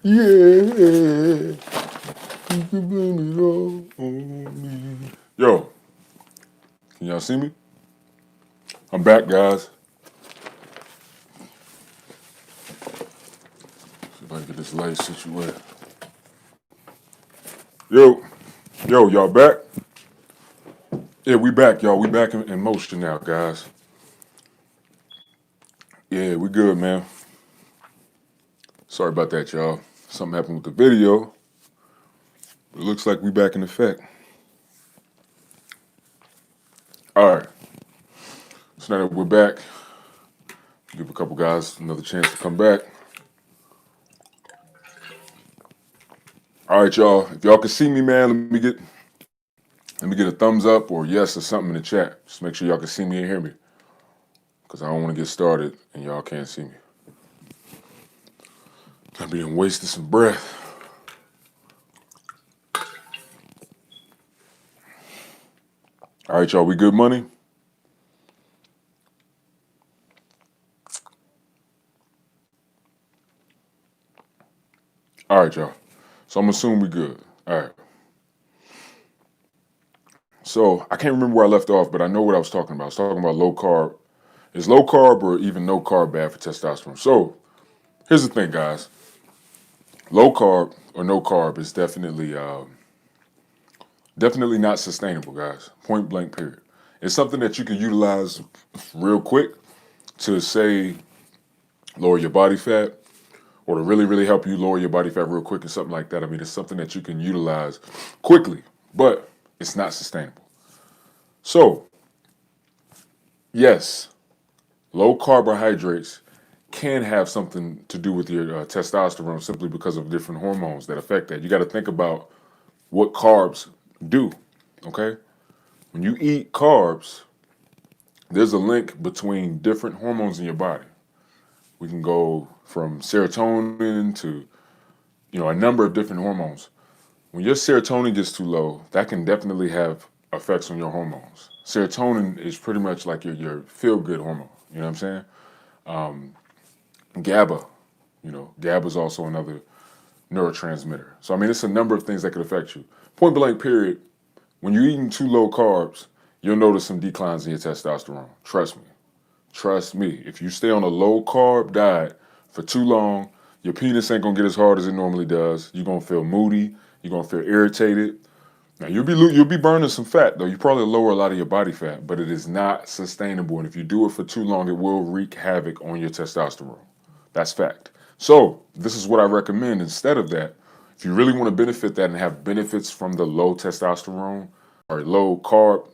you can blame it all on me. Yo, can y'all see me? I'm back, guys. See if I can get this light situated. Yo, y'all back? Yeah, we back, y'all. We back in motion now, guys. Yeah, we good, man. Sorry about that, y'all. Something happened with the video. It looks like we back in effect. All right. So now that we're back, give a couple guys another chance to come back. All right, y'all. If y'all can see me, man, let me get a thumbs up or yes or something in the chat. Just make sure y'all can see me and hear me, because I don't want to get started and y'all can't see me. I be wasting some breath. All right, y'all. We good money? All right, y'all. So I'm assuming we good. All right. So I can't remember where I left off, but I know what I was talking about. I was talking about low carb. Is low carb or even no carb bad for testosterone? So here's the thing, guys. Low carb or no carb is definitely not sustainable, guys. Point blank, period. It's something that you can utilize real quick to, say, lower your body fat, or to really, really help you lower your body fat real quick and something like that. I mean, it's something that you can utilize quickly, but it's not sustainable. So, yes, low carbohydrates can have something to do with your testosterone simply because of different hormones that affect that. You got to think about what carbs do, okay? When you eat carbs, there's a link between different hormones in your body. We can go from serotonin to, a number of different hormones. When your serotonin gets too low, that can definitely have effects on your hormones. Serotonin is pretty much like your feel-good hormone. You know what I'm saying? GABA. GABA is also another neurotransmitter. So, I mean, it's a number of things that could affect you. Point blank, period. When you're eating too low carbs, you'll notice some declines in your testosterone. Trust me. Trust me. If you stay on a low carb diet for too long, your penis ain't gonna get as hard as it normally does. You're gonna feel moody. You're gonna feel irritated. Now you'll be burning some fat though. You probably lower a lot of your body fat, but it is not sustainable. And if you do it for too long, it will wreak havoc on your testosterone. That's fact. So this is what I recommend instead of that. If you really want to benefit that and have benefits from the low testosterone or low carb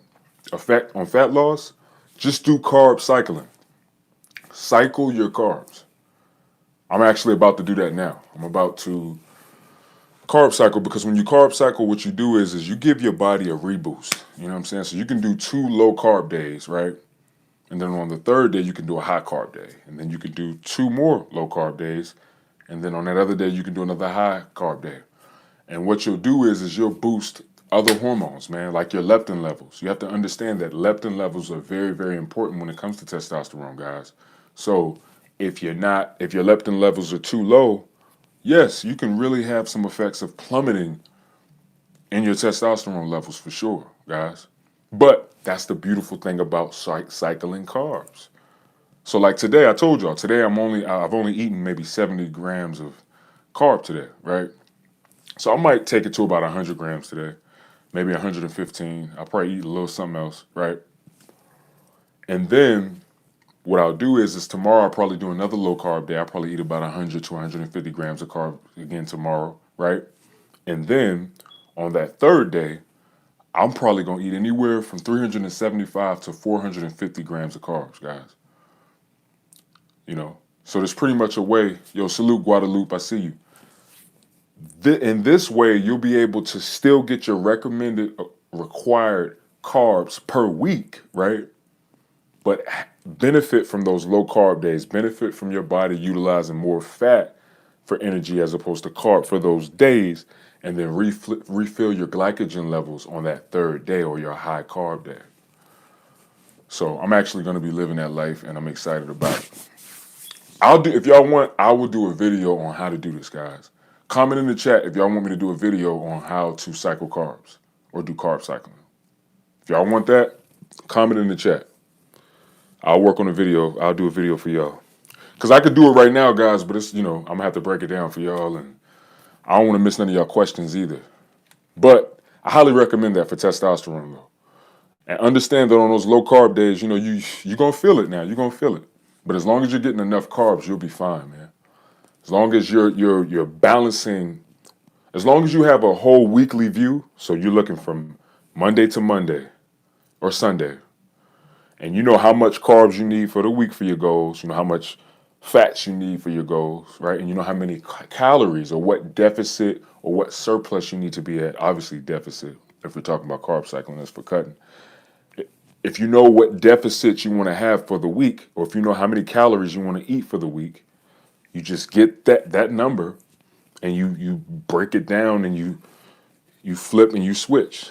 effect on fat loss, just do carb cycling. Cycle your carbs. I'm actually about to do that now. I'm about to carb cycle, because when you carb cycle, what you do is you give your body a reboost. You know what I'm saying? So you can do 2 low carb days, right? And then on the third day, you can do a high carb day. And then you can do 2 more low carb days. And then on that other day, you can do another high carb day. And what you'll do is you'll boost other hormones, man, like your leptin levels. You have to understand that leptin levels are very, very important when it comes to testosterone, guys. So if your leptin levels are too low, yes, you can really have some effects of plummeting in your testosterone levels for sure, guys. But that's the beautiful thing about cycling carbs. So like today, I told y'all, today I've only eaten maybe 70 grams of carb today, right? So I might take it to about 100 grams today, maybe 115. I'll probably eat a little something else, right? And then what I'll do is tomorrow I'll probably do another low carb day. I'll probably eat about 100 to 150 grams of carb again tomorrow, right? And then on that third day, I'm probably going to eat anywhere from 375 to 450 grams of carbs, guys. You know, so there's pretty much a way. Yo, salute Guadalupe, I see you. In this way, you'll be able to still get your recommended required carbs per week, right? But benefit from those low carb days, benefit from your body utilizing more fat for energy as opposed to carb for those days, and then refill your glycogen levels on that third day or your high carb day. So I'm actually going to be living that life, and I'm excited about it. If y'all want, I will do a video on how to do this, guys. Comment in the chat if y'all want me to do a video on how to cycle carbs or do carb cycling. If y'all want that, comment in the chat. I'll work on a video. I'll do a video for y'all. Because I could do it right now, guys, but it's, I'm going to have to break it down for y'all, and I don't want to miss none of y'all questions either. But I highly recommend that for testosterone, though. And understand that on those low carb days, you're going to feel it now. You're going to feel it. But as long as you're getting enough carbs, you'll be fine, man. As long as you're balancing, as long as you have a whole weekly view, so you're looking from Monday to Monday or Sunday, and you know how much carbs you need for the week for your goals, you know how much fats you need for your goals, right? And you know how many calories or what deficit or what surplus you need to be at. Obviously deficit, if we're talking about carb cycling, that's for cutting. If you know what deficit you want to have for the week, or if you know how many calories you want to eat for the week, you just get that number and you break it down and you flip and you switch.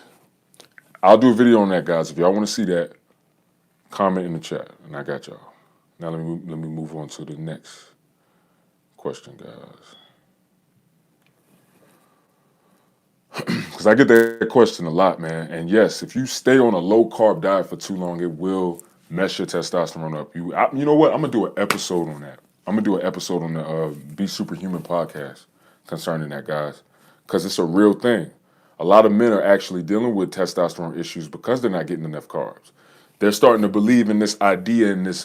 I'll do a video on that, guys. If y'all want to see that, comment in the chat, and I got y'all. Now let me move on to the next question, guys. Because I get that question a lot, man. And yes, if you stay on a low carb diet for too long, it will mess your testosterone up. You know what? I'm gonna do an episode on that. I'm gonna do an episode on the Be Superhuman podcast concerning that, guys, because it's a real thing. A lot of men are actually dealing with testosterone issues because they're not getting enough carbs. They're starting to believe in this idea and this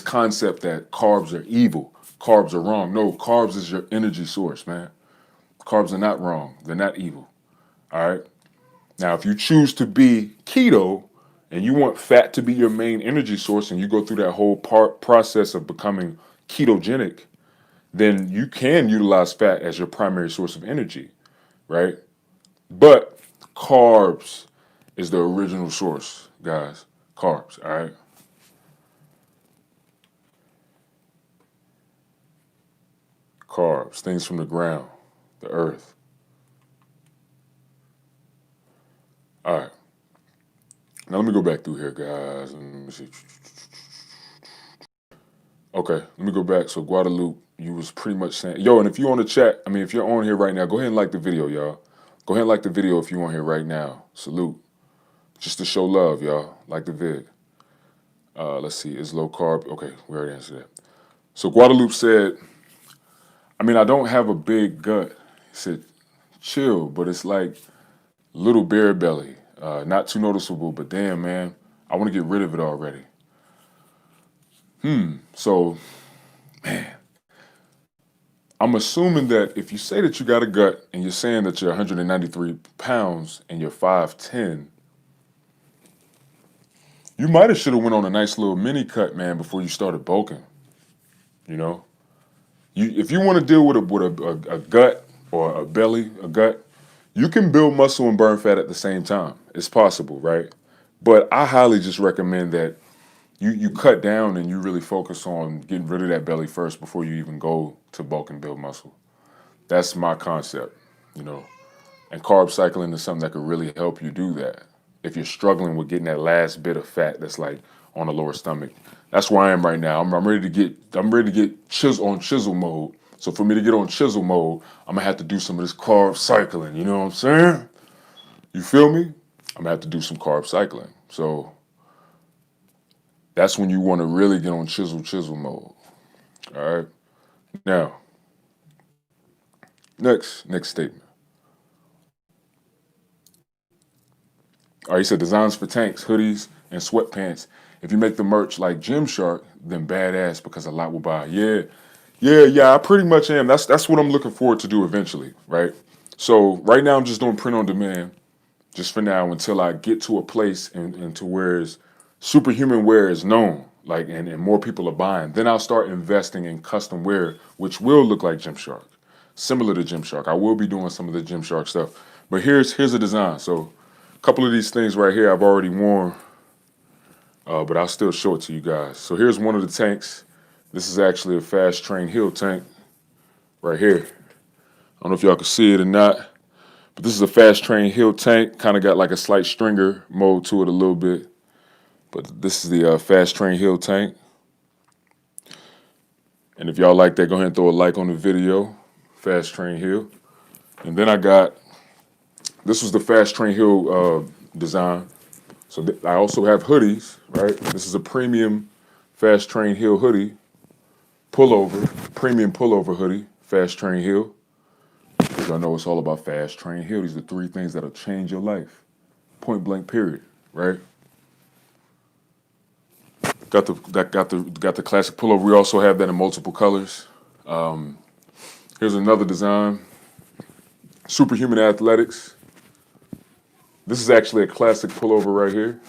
concept that carbs are evil, carbs are wrong. No, carbs is your energy source, man. Carbs are not wrong. They're not evil. All right. Now, if you choose to be keto and you want fat to be your main energy source and you go through that whole process of becoming ketogenic, then you can utilize fat as your primary source of energy, right? But carbs is the original source, guys. Carbs, all right? Carbs, things from the ground, the earth. All right. Now let me go back through here, guys. Let me see. Okay, let me go back. So Guadalupe, you was pretty much saying, yo, and if you on the chat, if you're on here right now, go ahead and like the video, y'all. Go ahead and like the video if you on here right now. Salute. Just to show love, y'all. Like the vid. Let's see, is low carb? Okay, we already answered that. So Guadalupe said, I don't have a big gut. He said, chill, but it's like little bear belly. Not too noticeable, but damn, man, I want to get rid of it already. So, man, I'm assuming that if you say that you got a gut and you're saying that you're 193 pounds and you're 5'10", you might have should have went on a nice little mini cut, man, before you started bulking. If you want to deal with a gut or a belly, a gut, you can build muscle and burn fat at the same time. It's possible, right? But I highly just recommend that you cut down and you really focus on getting rid of that belly first before you even go to bulk and build muscle. That's my concept, And carb cycling is something that could really help you do that. If you're struggling with getting that last bit of fat that's like on the lower stomach. That's where I am right now. I'm ready to get chisel mode. So for me to get on chisel mode, I'm gonna have to do some of this carb cycling. You know what I'm saying? You feel me? I'm gonna have to do some carb cycling. So that's when you want to really get on chisel mode. All right. Now, next statement. All right, he said designs for tanks, hoodies, and sweatpants. If you make the merch like Gymshark, then badass because a lot will buy. Yeah. I pretty much am. That's what I'm looking forward to do eventually, right? So right now I'm just doing print on demand, just for now until I get to a place and to where superhuman wear is known, like and more people are buying. Then I'll start investing in custom wear, which will look like Gymshark, similar to Gymshark. I will be doing some of the Gymshark stuff, but here's a design. So a couple of these things right here I've already worn, but I'll still show it to you guys. So here's one of the tanks. This is actually a fast train heel tank right here. I don't know if y'all can see it or not, but this is a fast train heel tank. Kind of got like a slight stringer mode to it a little bit. But this is the fast train heel tank. And if y'all like that, go ahead and throw a like on the video. Fast train heel. And then this was the fast train heel design. So I also have hoodies, right? This is a premium fast train heel hoodie, premium pullover hoodie, fast train heel. Because y'all know it's all about fast train heel. These are 3 things that'll change your life. Point blank period, right? Got the classic pullover. We also have that in multiple colors. Here's another design. Superhuman Athletics. This is actually a classic pullover right here.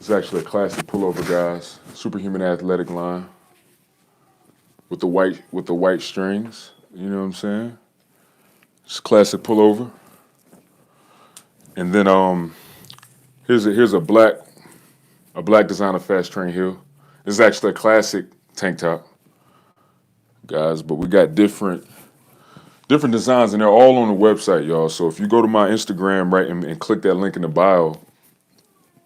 It's actually a classic pullover, guys. Superhuman Athletic line with the white strings. You know what I'm saying? It's a classic pullover. And then here's a black designer fast train heel. This is actually a classic tank top, guys. But we got different designs, and they're all on the website, y'all. So if you go to my Instagram, right, and click that link in the bio,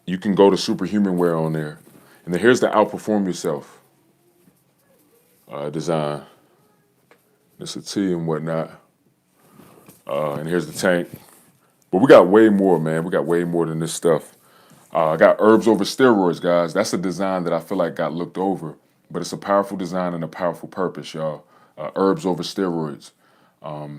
you can go to Superhuman Wear on there. And then here's the Outperform Yourself design. It's a tee and whatnot. And here's the tank. But we got way more, man. We got way more than this stuff. I got herbs over steroids, guys. That's a design that I feel like got looked over, but it's a powerful design and a powerful purpose, y'all. Herbs over steroids.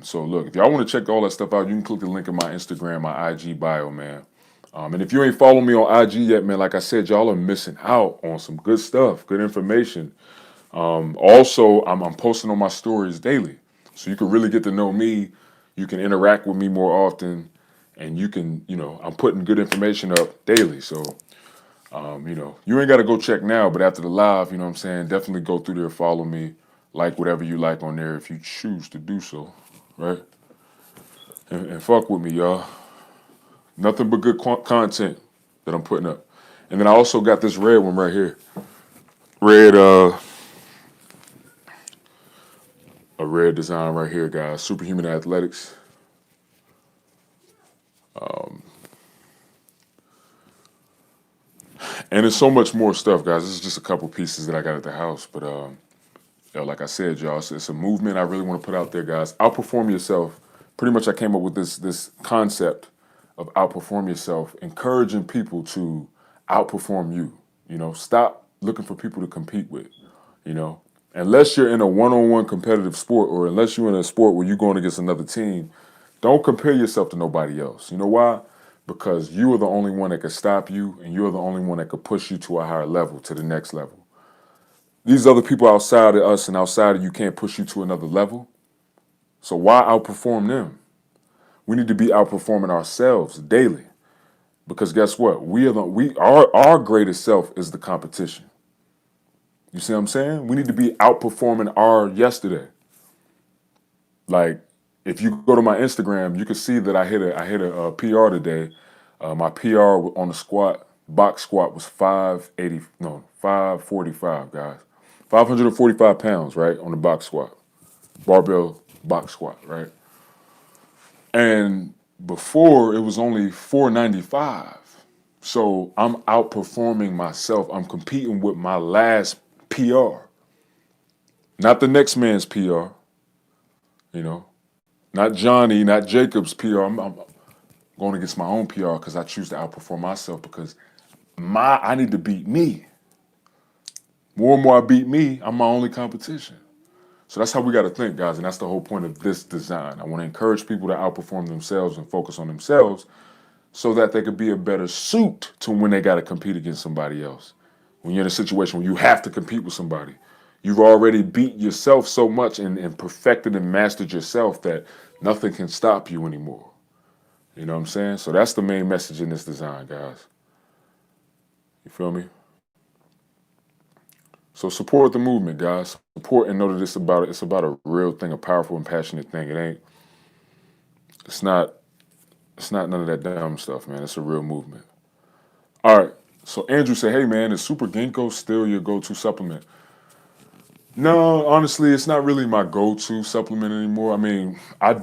So look, if y'all want to check all that stuff out, you can click the link in my Instagram, my IG bio, man. And if you ain't following me on IG yet, man, like I said, y'all are missing out on some good stuff, good information. Also, I'm posting on my stories daily, so you can really get to know me. You can interact with me more often, and you can, I'm putting good information up daily. So, you ain't got to go check now, but after the live, you know what I'm saying, definitely go through there, follow me, like whatever you like on there if you choose to do so, right? And fuck with me, y'all. Nothing but good content that I'm putting up. And then I also got this red one right here. A red design right here, guys. Superhuman Athletics. And there's so much more stuff, guys. This is just a couple pieces that I got at the house. But, like I said, y'all, it's a movement I really want to put out there, guys. Outperform yourself. Pretty much I came up with this concept of outperform yourself, encouraging people to outperform you. Stop looking for people to compete with, Unless you're in a one-on-one competitive sport, or unless you're in a sport where you're going against another team, don't compare yourself to nobody else. You know why? Because you are the only one that can stop you, and you're the only one that could push you to a higher level, to the next level. These other people outside of us and outside of you can't push you to another level. So why outperform them? We need to be outperforming ourselves daily. Because guess what? Our greatest self is the competition. You see what I'm saying? We need to be outperforming our yesterday. Like, if you go to my Instagram, you can see that I hit a PR today. My PR on the box squat was 545, guys. 545 pounds, right, on the box squat. Barbell box squat, right? And before, it was only 495. So I'm outperforming myself. I'm competing with my last PR, not the next man's PR, you know, not Johnny, not Jacob's PR. I'm going against my own PR because I choose to outperform myself because I need to beat me. More and more I beat me, I'm my only competition. So that's how we got to think, guys. And that's the whole point of this design. I want to encourage people to outperform themselves and focus on themselves so that they could be a better suit to when they got to compete against somebody else. When you're in a situation where you have to compete with somebody, you've already beat yourself so much and perfected and mastered yourself that nothing can stop you anymore. You know what I'm saying? So that's the main message in this design, guys. You feel me? So support the movement, guys. Support and know that it's about a real thing, a powerful and passionate thing. It's not none of that dumb stuff, man. It's a real movement. All right. So Andrew said, hey man, is Super Ginkgo still your go-to supplement? No, honestly, it's not really my go-to supplement anymore. I mean, well,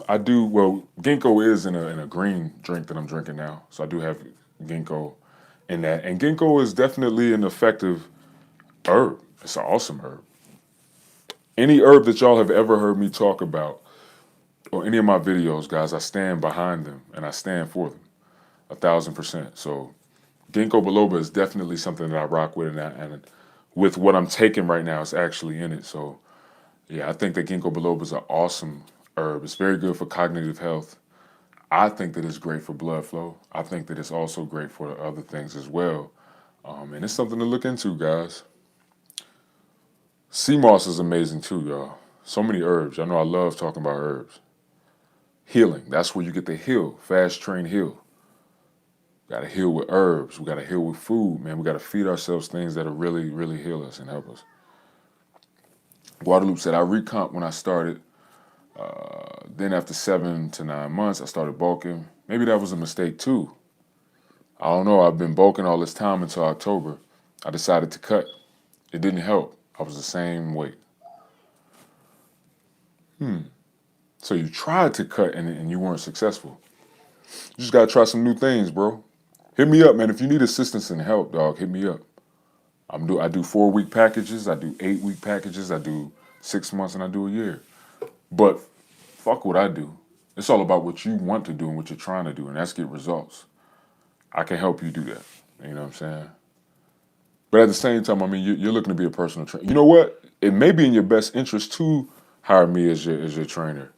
Ginkgo is in a green drink that I'm drinking now. So I do have Ginkgo in that. And Ginkgo is definitely an effective herb. It's an awesome herb. Any herb that y'all have ever heard me talk about or any of my videos, guys, I stand behind them and I stand for them 1,000%. So ginkgo biloba is definitely something that I rock with, and with what I'm taking right now, it's actually in it. So yeah, I think that ginkgo biloba is an awesome herb. It's very good for cognitive health. I think that it's great for blood flow. I think that it's also great for other things as well. And it's something to look into, guys. Sea moss is amazing too, y'all. So many herbs. I know I love talking about herbs. Healing. That's where you get to heal. Fast train heal. Got to heal with herbs. We got to heal with food, man. We got to feed ourselves things that'll really, really heal us and help us. Guadalupe said, I recomp when I started. Then after 7 to 9 months, I started bulking. Maybe that was a mistake too. I don't know. I've been bulking all this time until October. I decided to cut. It didn't help. I was the same weight. So you tried to cut and you weren't successful. You just got to try some new things, bro. Hit me up, man. If you need assistance and help, dog, hit me up. I do 4-week packages. I do 8-week packages. I do 6 months and I do a year. But fuck what I do. It's all about what you want to do and what you're trying to do, and that's get results. I can help you do that. You know what I'm saying? But at the same time, I mean, you're looking to be a personal trainer. You know what? It may be in your best interest to hire me as your trainer.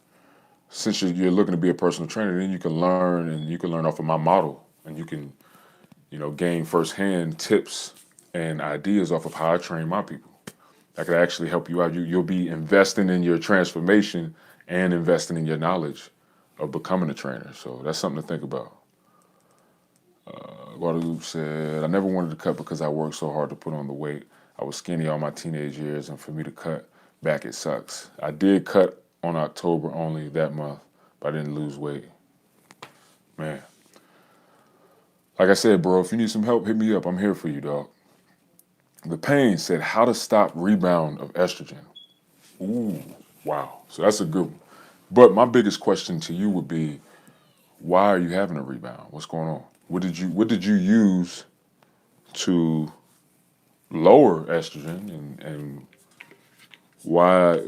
Since you're looking to be a personal trainer, then you can learn, and you can learn off of my model, and you can, gain firsthand tips and ideas off of how I train my people. That could actually help you out. You'll be investing in your transformation and investing in your knowledge of becoming a trainer. So that's something to think about. Guadalupe said, I never wanted to cut because I worked so hard to put on the weight. I was skinny all my teenage years, and for me to cut back, it sucks. I did cut on October only that month, but I didn't lose weight. Man. Like I said, bro, if you need some help, hit me up. I'm here for you, dog. The Pain said, how to stop rebound of estrogen. Ooh, wow. So that's a good one. But my biggest question to you would be, why are you having a rebound? What's going on? What did you use to lower estrogen, and why,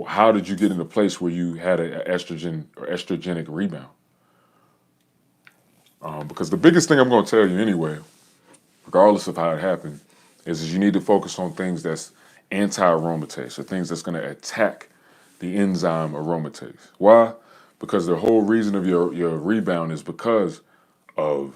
how did you get in a place where you had an estrogen or estrogenic rebound? Because the biggest thing I'm going to tell you anyway, regardless of how it happened, is you need to focus on things that's anti-aromatase, or things that's going to attack the enzyme aromatase. Why? Because the whole reason of your rebound is because of,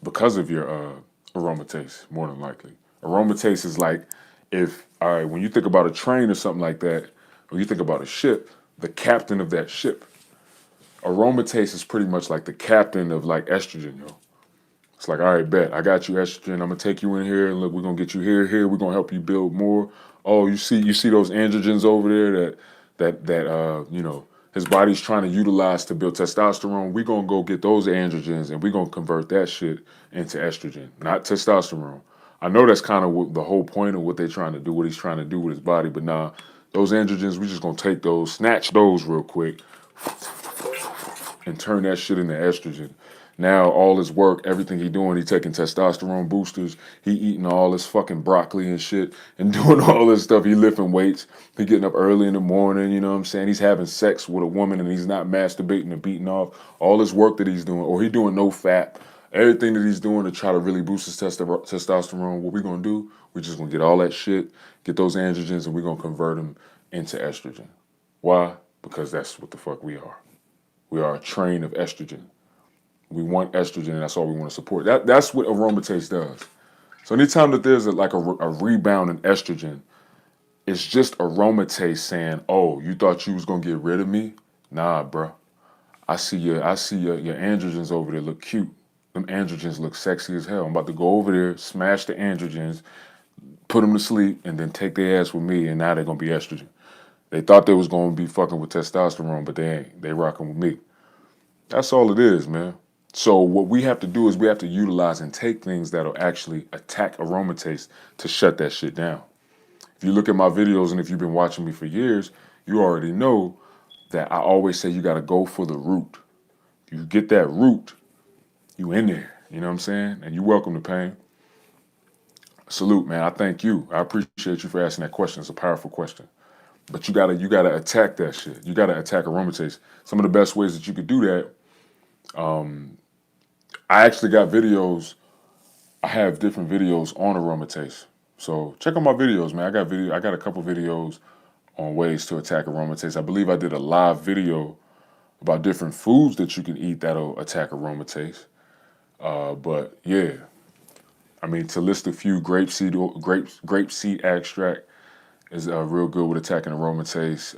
because of your aromatase, more than likely. Aromatase is like, when you think about a train or something like that, or you think about a ship, the captain of that ship, aromatase is pretty much like the captain of like estrogen, yo. It's like, all right, bet, I got you estrogen. I'm gonna take you in here, and look, we're gonna get you here. We're gonna help you build more. Oh, you see those androgens over there that his body's trying to utilize to build testosterone. We're gonna go get those androgens, and we're gonna convert that shit into estrogen, not testosterone. I know that's kind of the whole point of what they're trying to do, what he's trying to do with his body, but nah, those androgens, we just gonna take those, snatch those real quick, and turn that shit into estrogen. Now all his work, everything he doing, he taking testosterone boosters, he eating all this fucking broccoli and shit and doing all this stuff. He lifting weights, he getting up early in the morning, you know what I'm saying? He's having sex with a woman and he's not masturbating and beating off. All this work that he's doing, or he doing no fat, everything that he's doing to try to really boost his testosterone, what we gonna do? We're just gonna get all that shit, get those androgens, and we're gonna convert them into estrogen. Why? Because that's what the fuck we are. We are a train of estrogen. We want estrogen, and that's all we want to support. That's what aromatase does. So anytime that there's a rebound in estrogen, it's just aromatase saying, "Oh, you thought you was gonna get rid of me? Nah, bro. I see your androgens over there look cute. Them androgens look sexy as hell. I'm about to go over there, smash the androgens, put them to sleep, and then take their ass with me, and now they're gonna be estrogen. They thought they was gonna be fucking with testosterone, but they ain't. They rocking with me. That's all it is, man. So what we have to do is we have to utilize and take things that'll actually attack aromatase to shut that shit down. If you look at my videos and if you've been watching me for years, you already know that I always say you got to go for the root. You get that root, you in there. You know what I'm saying? And you welcome the pain. Salute, man. I thank you. I appreciate you for asking that question. It's a powerful question. But you gotta attack that shit. You gotta attack aromatase. Some of the best ways that you could do that. I actually got videos. I have different videos on aromatase. So check out my videos, man. I got a couple videos on ways to attack aromatase. I believe I did a live video about different foods that you can eat that'll attack aromatase. But yeah, I mean, to list a few, grapeseed extract is real good with attacking aromatase.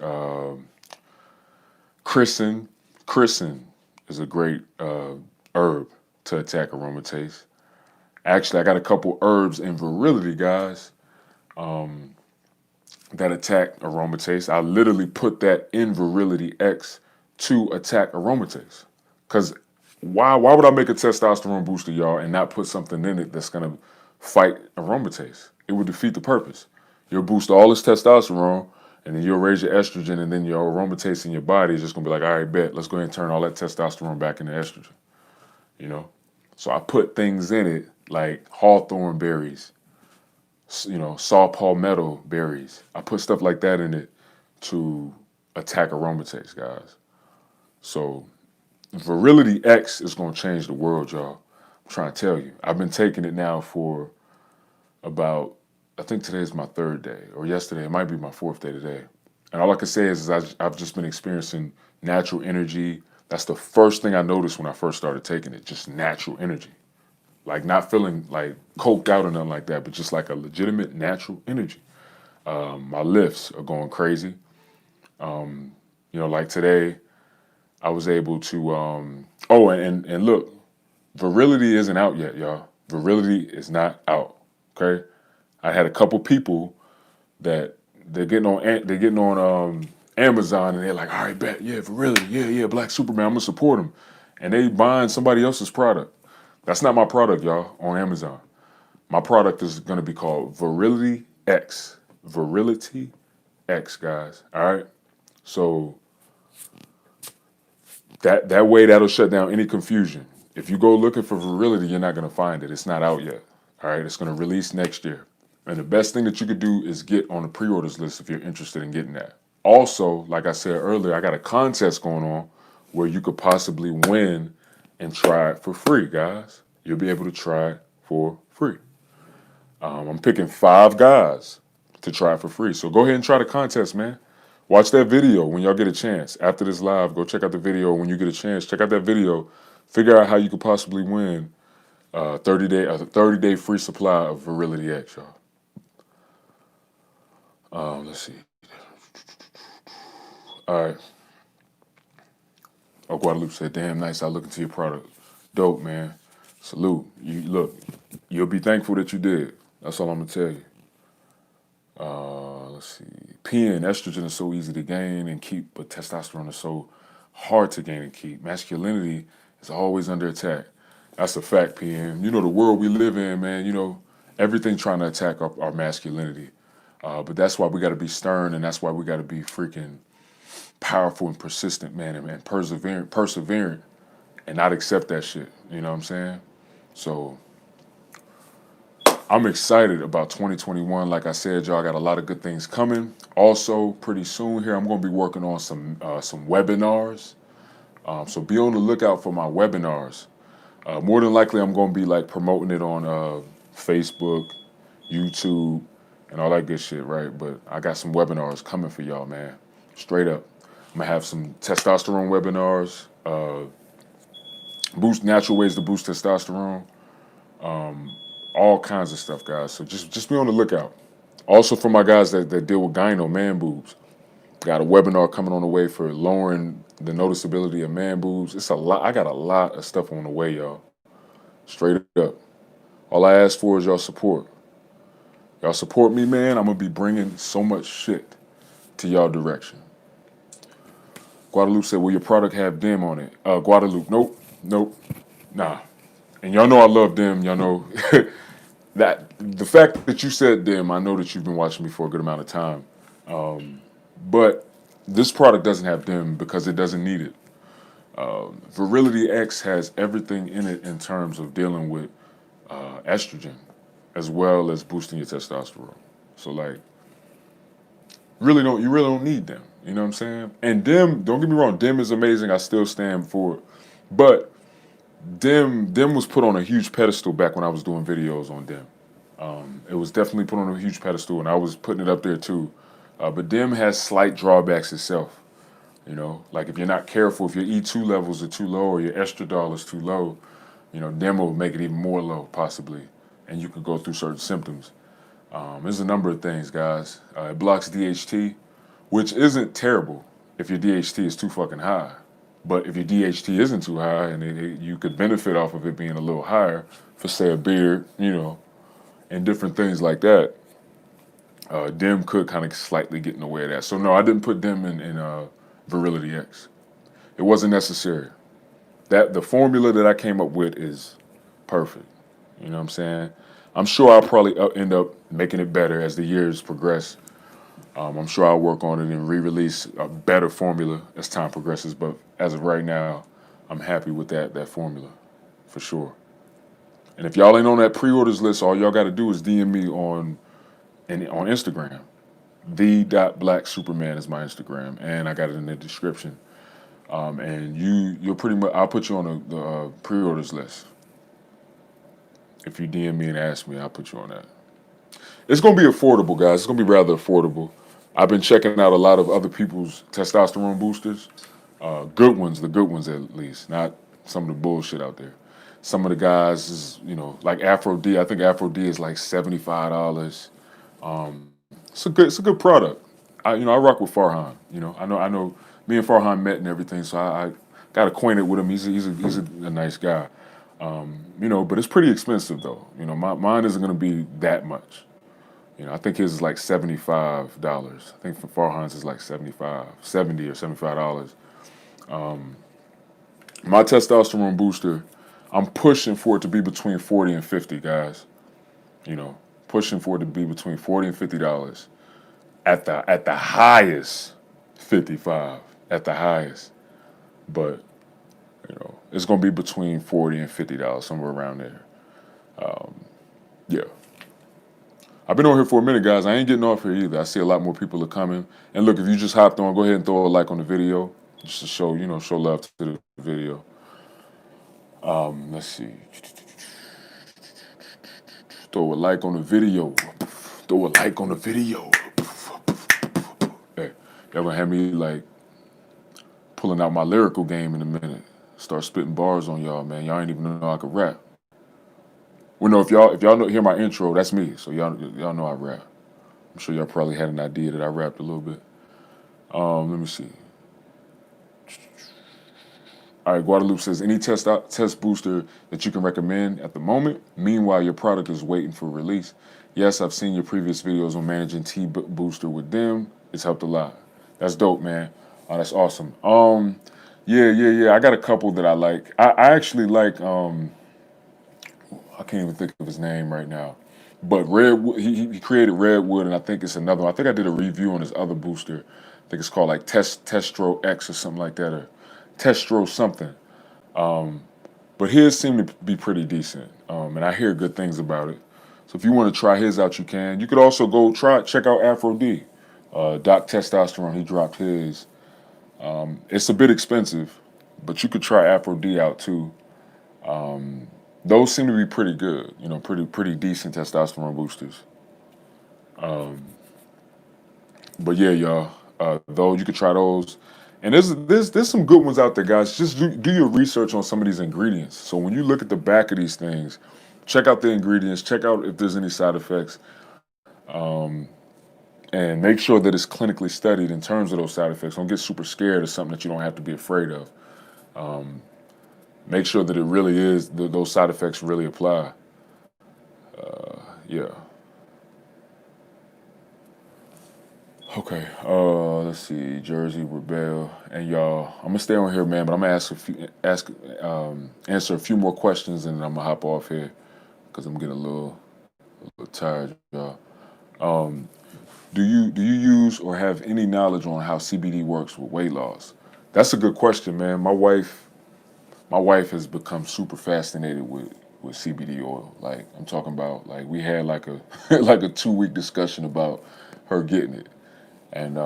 Chrisin is a great herb to attack aromatase. Actually, I got a couple herbs in virility, guys, that attack aromatase. I literally put that in virility X to attack aromatase. Because why would I make a testosterone booster, y'all, and not put something in it that's going to fight aromatase? It would defeat the purpose. You'll boost all this testosterone, and then you'll raise your estrogen, and then your aromatase in your body is just going to be like, all right, bet, let's go ahead and turn all that testosterone back into estrogen, you know? So I put things in it like hawthorn berries, saw palmetto berries. I put stuff like that in it to attack aromatase, guys. So Virility X is going to change the world, y'all. I'm trying to tell you. I've been taking it now for about, I think today's my third day, or yesterday, it might be my fourth day today. And all I can say is I've just been experiencing natural energy. That's the first thing I noticed when I first started taking it, just natural energy. Like not feeling like coked out or nothing like that, but just like a legitimate natural energy. My lifts are going crazy. Like today, I was able to, and look, virility isn't out yet, y'all. Virility is not out, okay? I had a couple people that they're getting on Amazon and they're like, all right, bet, yeah, virility, yeah, Black Superman, I'm gonna support him. And they buying somebody else's product. That's not my product, y'all, on Amazon. My product is gonna be called Virility X. Virility X, guys, all right? So that way that'll shut down any confusion. If you go looking for virility, you're not going to find it. It's not out yet. All right, it's going to release next year. And the best thing that you could do is get on the pre-orders list if you're interested in getting that. Also, like I said earlier, I got a contest going on where you could possibly win and try it for free, guys. You'll be able to try it for free. I'm picking 5 guys to try it for free. So go ahead and try the contest, man. Watch that video when y'all get a chance. After this live, go check out the video. When you get a chance, check out that video. Figure out how you could possibly win a 30-day free supply of Virility X, y'all. Let's see. All right. Oh, Guadalupe said, damn nice. I look into your product. Dope, man. Salute. You'll be thankful that you did. That's all I'm going to tell you. Let's see. PN, estrogen is so easy to gain and keep, but testosterone is so hard to gain and keep. Masculinity is always under attack. That's a fact, PN. You know, the world we live in, man, everything trying to attack our masculinity. But that's why we got to be stern, and that's why we got to be freaking powerful and persistent, man, and persevering, and not accept that shit. You know what I'm saying? So I'm excited about 2021. Like I said, y'all, I got a lot of good things coming. Also, pretty soon here, I'm going to be working on some webinars. So be on the lookout for my webinars. More than likely, I'm going to be like promoting it on Facebook, YouTube, and all that good shit, right? But I got some webinars coming for y'all, man. Straight up. I'm going to have some testosterone webinars, boost natural ways to boost testosterone, all kinds of stuff, guys. So just be on the lookout. Also for my guys that deal with gyno, man boobs. Got a webinar coming on the way for lowering the noticeability of man boobs. It's a lot. I got a lot of stuff on the way, y'all. Straight up. All I ask for is y'all support. Y'all support me, man. I'm going to be bringing so much shit to y'all direction. Guadalupe said, will your product have DIM on it? Guadalupe, nope, nah. And y'all know I love DIM. Y'all know that the fact that you said DIM, I know that you've been watching me for a good amount of time. But this product doesn't have DIM because it doesn't need it. Virility X has everything in it in terms of dealing with estrogen as well as boosting your testosterone. So like, you really don't need them. You know what I'm saying? And DIM, don't get me wrong, DIM is amazing. I still stand for it. But DIM was put on a huge pedestal back when I was doing videos on DIM. It was definitely put on a huge pedestal, and I was putting it up there too. But DIM has slight drawbacks itself. You know, like if you're not careful, if your E2 levels are too low or your estradiol is too low, you know, DIM will make it even more low possibly, and you could go through certain symptoms. There's a number of things, guys. It blocks DHT, which isn't terrible if your DHT is too fucking high. But if your DHT isn't too high and you could benefit off of it being a little higher for, say, a beard, you know, and different things like that, DIM could kind of slightly get in the way of that. So, no, I didn't put DIM in Virility X. It wasn't necessary. The formula that I came up with is perfect. You know what I'm saying? I'm sure I'll probably end up making it better as the years progress. I'm sure I'll work on it and re-release a better formula as time progresses. But as of right now, I'm happy with that formula, for sure. And if y'all ain't on that pre-orders list, all y'all got to do is DM me on Instagram. The.blacksuperman is my Instagram, and I got it in the description. And you'll pretty much, I'll put you on the pre-orders list. If you DM me and ask me, I'll put you on that. It's going to be affordable, guys. It's going to be rather affordable. I've been checking out a lot of other people's testosterone boosters. Good ones, the good ones at least, not some of the bullshit out there. Some of the guys is, you know, like Afro D. I think Afro D is like $75. It's a good product. I rock with Farhan. You know, I know. Me and Farhan met and everything, so I got acquainted with him. He's a nice guy. You know, but it's pretty expensive though. You know, mine isn't gonna be that much. You know, I think his is like $75. I think for Farhan's is like 70 or $75. My testosterone booster, I'm pushing for it to be between 40 and 50, guys. You know, pushing for it to be between 40 and $50. At the highest, 55 at the highest. But, you know, it's gonna be between 40 and $50, somewhere around there. Yeah. I've been on here for a minute, guys. I ain't getting off here either. I see a lot more people are coming. And look, if you just hopped on, go ahead and throw a like on the video, just to show love to the video. Let's see. Throw a like on the video. Throw a like on the video. Hey, y'all gonna have me like pulling out my lyrical game in a minute. Start spitting bars on y'all, man. Y'all ain't even know I could rap. Well, no, if y'all hear my intro, that's me. So y'all know I rap. I'm sure y'all probably had an idea that I rapped a little bit. Let me see. All right, Guadalupe says, any test booster that you can recommend at the moment? Meanwhile, your product is waiting for release. Yes, I've seen your previous videos on managing T-booster with them. It's helped a lot. That's dope, man. Oh, that's awesome. Yeah. I got a couple that I like. I actually like, I can't even think of his name right now. But Redwood, he created Redwood, and I think it's another one. I think I did a review on his other booster. I think it's called like Testro X or something like that, or Testro something. But his seemed to be pretty decent, and I hear good things about it. So if you want to try his out, you can. You could also go check out Afro D, Doc Testosterone. He dropped his. It's a bit expensive, but you could try Afro D out too. Those seem to be pretty good. You know, pretty decent testosterone boosters. But yeah, y'all, those you could try those. And there's some good ones out there, guys. Just do your research on some of these ingredients. So when you look at the back of these things, check out the ingredients. Check out if there's any side effects, and make sure that it's clinically studied in terms of those side effects. Don't get super scared of something that you don't have to be afraid of. Make sure that it really is those side effects really apply. Yeah. Okay. Let's see. Jersey Rebel and y'all. I'm gonna stay on here, man. But I'm gonna answer a few more questions, and then I'm gonna hop off here because I'm getting a little tired, y'all. Um, do you use or have any knowledge on how CBD works with weight loss? That's a good question, man. My wife has become super fascinated with CBD oil. Like I'm talking about, like we had like a like a 2 week discussion about her getting it, and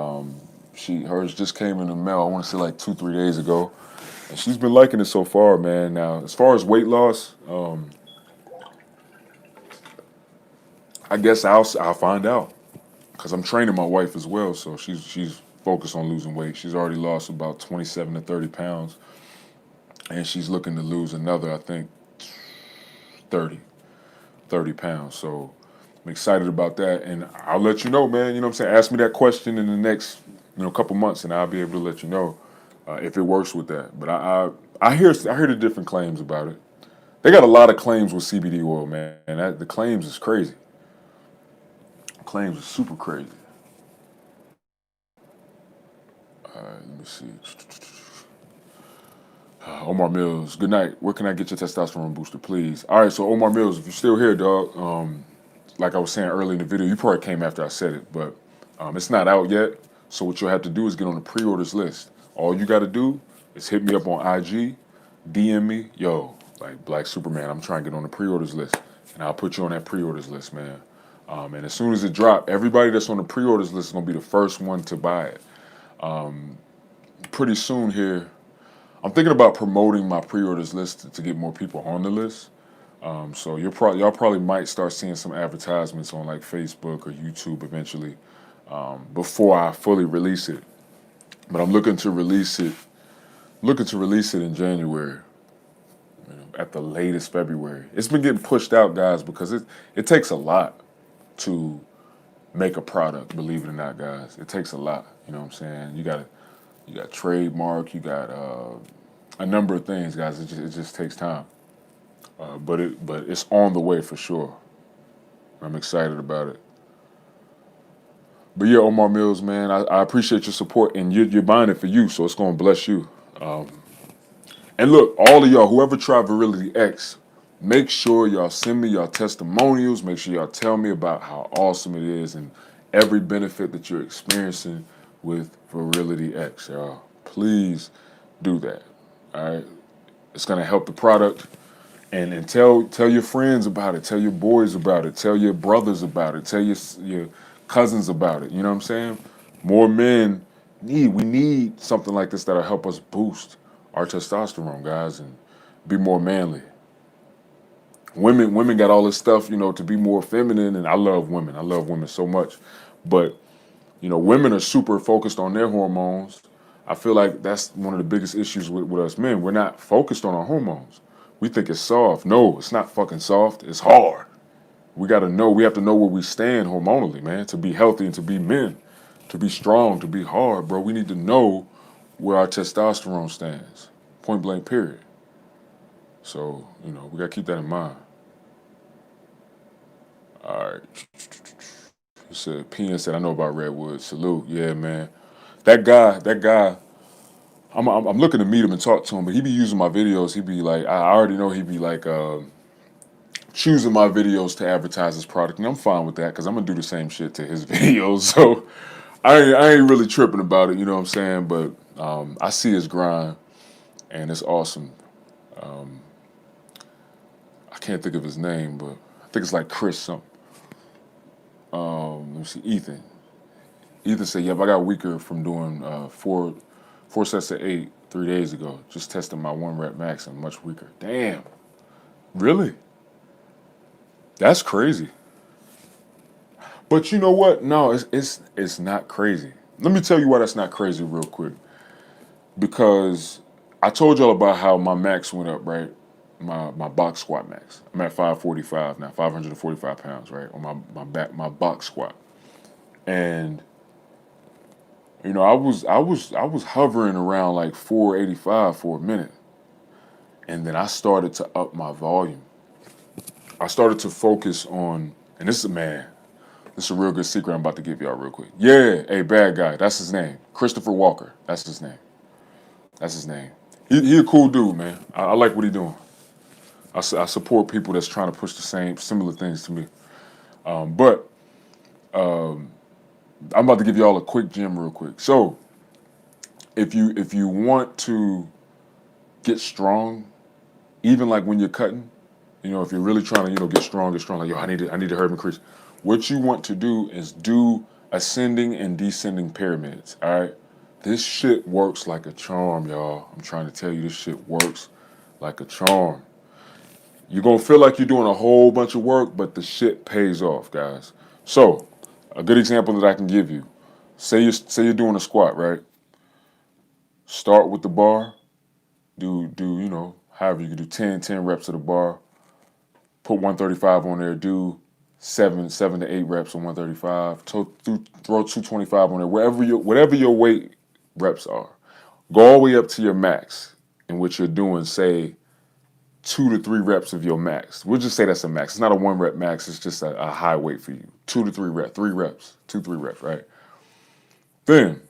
hers just came in the mail. I want to say like 2-3 days ago, and she's been liking it so far, man. Now as far as weight loss, I guess I'll find out because I'm training my wife as well, so she's focused on losing weight. She's already lost about 27 to 30 pounds, and she's looking to lose another, I think, 30, 30 pounds. So I'm excited about that, and I'll let you know, man. You know what I'm saying? Ask me that question in the next, couple months, and I'll be able to let you know if it works with that. But I hear the different claims about it. They got a lot of claims with CBD oil, man. And the claims is crazy. Claims are super crazy. Let me see. Omar Mills, good night. Where can I get your testosterone booster, please? All right, so Omar Mills, if you're still here, dog, like I was saying earlier in the video, you probably came after I said it, but it's not out yet. So what you'll have to do is get on the pre-orders list. All you got to do is hit me up on IG, DM me, yo, like Black Superman, I'm trying to get on the pre-orders list, and I'll put you on that pre-orders list, man. And as soon as it drop, everybody that's on the pre-orders list is gonna be the first one to buy it. Pretty soon here, I'm thinking about promoting my pre-orders list to get more people on the list. So y'all probably might start seeing some advertisements on like Facebook or YouTube eventually, before I fully release it. But I'm looking to release it in January, at the latest February. It's been getting pushed out, guys, because it takes a lot to make a product. Believe it or not, guys, it takes a lot. You know what I'm saying? You got trademark, you got a number of things, guys. It just takes time. But it's on the way for sure. I'm excited about it. But yeah, Omar Mills, man, I appreciate your support, and you're buying it for you, so it's gonna bless you. And look, all of y'all, whoever tried Virility X, make sure y'all send me y'all testimonials. Make sure y'all tell me about how awesome it is and every benefit that you're experiencing with Virility X, y'all. Please do that. All right, it's gonna help the product. And tell your friends about it. Tell your boys about it. Tell your brothers about it. Tell your cousins about it. You know what I'm saying? More men we need something like this that'll help us boost our testosterone, guys, and be more manly. Women got all this stuff, to be more feminine, and I love women. I love women so much, but women are super focused on their hormones. I feel like that's one of the biggest issues with us men. We're not focused on our hormones. We think it's soft. No, it's not fucking soft. It's hard. We have to know where we stand hormonally, man, to be healthy and to be men, to be strong, to be hard, bro. We need to know where our testosterone stands. Point blank, period. So, we got to keep that in mind. All right. He said, PN said, I know about Redwood. Salute. Yeah, man. That guy, I'm looking to meet him and talk to him, but he be using my videos. He be like, I already know he be like, choosing my videos to advertise his product, and I'm fine with that because I'm gonna do the same shit to his videos. So I ain't really tripping about it, you know what I'm saying? But I see his grind, and it's awesome. I can't think of his name, but I think it's like Chris something. Let me see, Ethan. Ethan said, "Yep, I got weaker from doing four sets of 8 3 days ago. Just testing my 1 rep max and much weaker. Damn, really? That's crazy." But you know what? No, it's not crazy. Let me tell you why that's not crazy real quick. Because I told y'all about how my max went up, right? My box squat max. I'm at 545 now, 545 pounds, right? On my box squat. And I was hovering around like 485 for a minute. And then I started to up my volume. I started to focus on, and this is a real good secret I'm about to give y'all real quick. Yeah, hey, bad guy, that's his name. Christopher Walker, that's his name. That's his name. He a cool dude, man. I like what he doing. I support people that's trying to push the similar things to me. But I'm about to give y'all a quick gem real quick. So if you want to get strong, even like when you're cutting, if you're really trying to, get strong, like, yo, I need to hurt increase. What you want to do is do ascending and descending pyramids, all right? This shit works like a charm, y'all. I'm trying to tell you, this shit works like a charm. You're going to feel like you're doing a whole bunch of work, but the shit pays off, guys. So, a good example that I can give you. Say you're doing a squat, right? Start with the bar. However you can do 10 reps of the bar. Put 135 on there. Do seven to 8 reps on 135. Throw 225 on there. Whatever your weight reps are. Go all the way up to your max, in which you're doing, say, 2 to 3 reps of your max. We'll just say that's a max. It's not a 1 rep max. It's just a high weight for you. 2 to 3 reps. 3 reps. 2, 3 reps, right? Then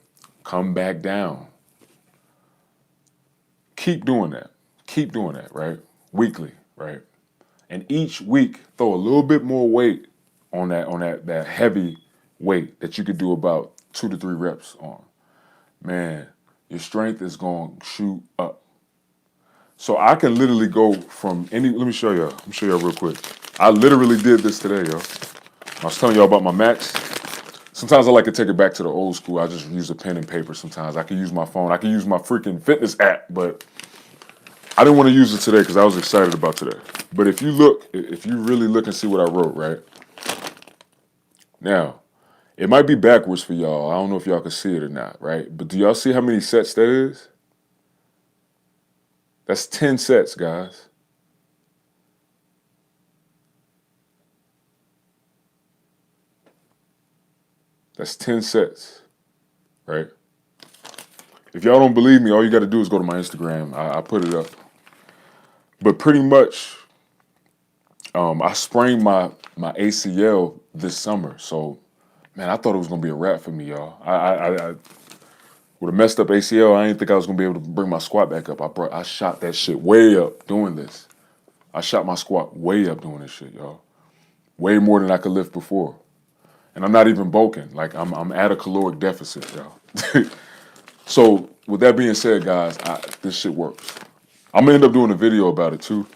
come back down. Keep doing that. Keep doing that, right? Weekly, right? And each week, throw a little bit more weight on that heavy weight that you could do about 2 to 3 reps on. Man, your strength is going to shoot up. So I can literally go from let me show y'all. Let me show y'all real quick. I literally did this today, yo. I was telling y'all about my max. Sometimes I like to take it back to the old school. I just use a pen and paper sometimes. I can use my phone. I can use my freaking fitness app, but I didn't want to use it today because I was excited about today. But if you really look and see what I wrote, right? Now, it might be backwards for y'all. I don't know if y'all can see it or not, right? But do y'all see how many sets that is? That's 10 sets, guys. That's 10 sets, right? If y'all don't believe me, all you got to do is go to my Instagram. I put it up. But pretty much, I sprained my ACL this summer. So, man, I thought it was going to be a wrap for me, y'all. I with a messed up ACL, I didn't think I was going to be able to bring my squat back up. I shot that shit way up doing this. I shot my squat way up doing this shit, y'all. Way more than I could lift before. And I'm not even bulking. Like, I'm at a caloric deficit, y'all. So, with that being said, guys, this shit works. I'm going to end up doing a video about it, too.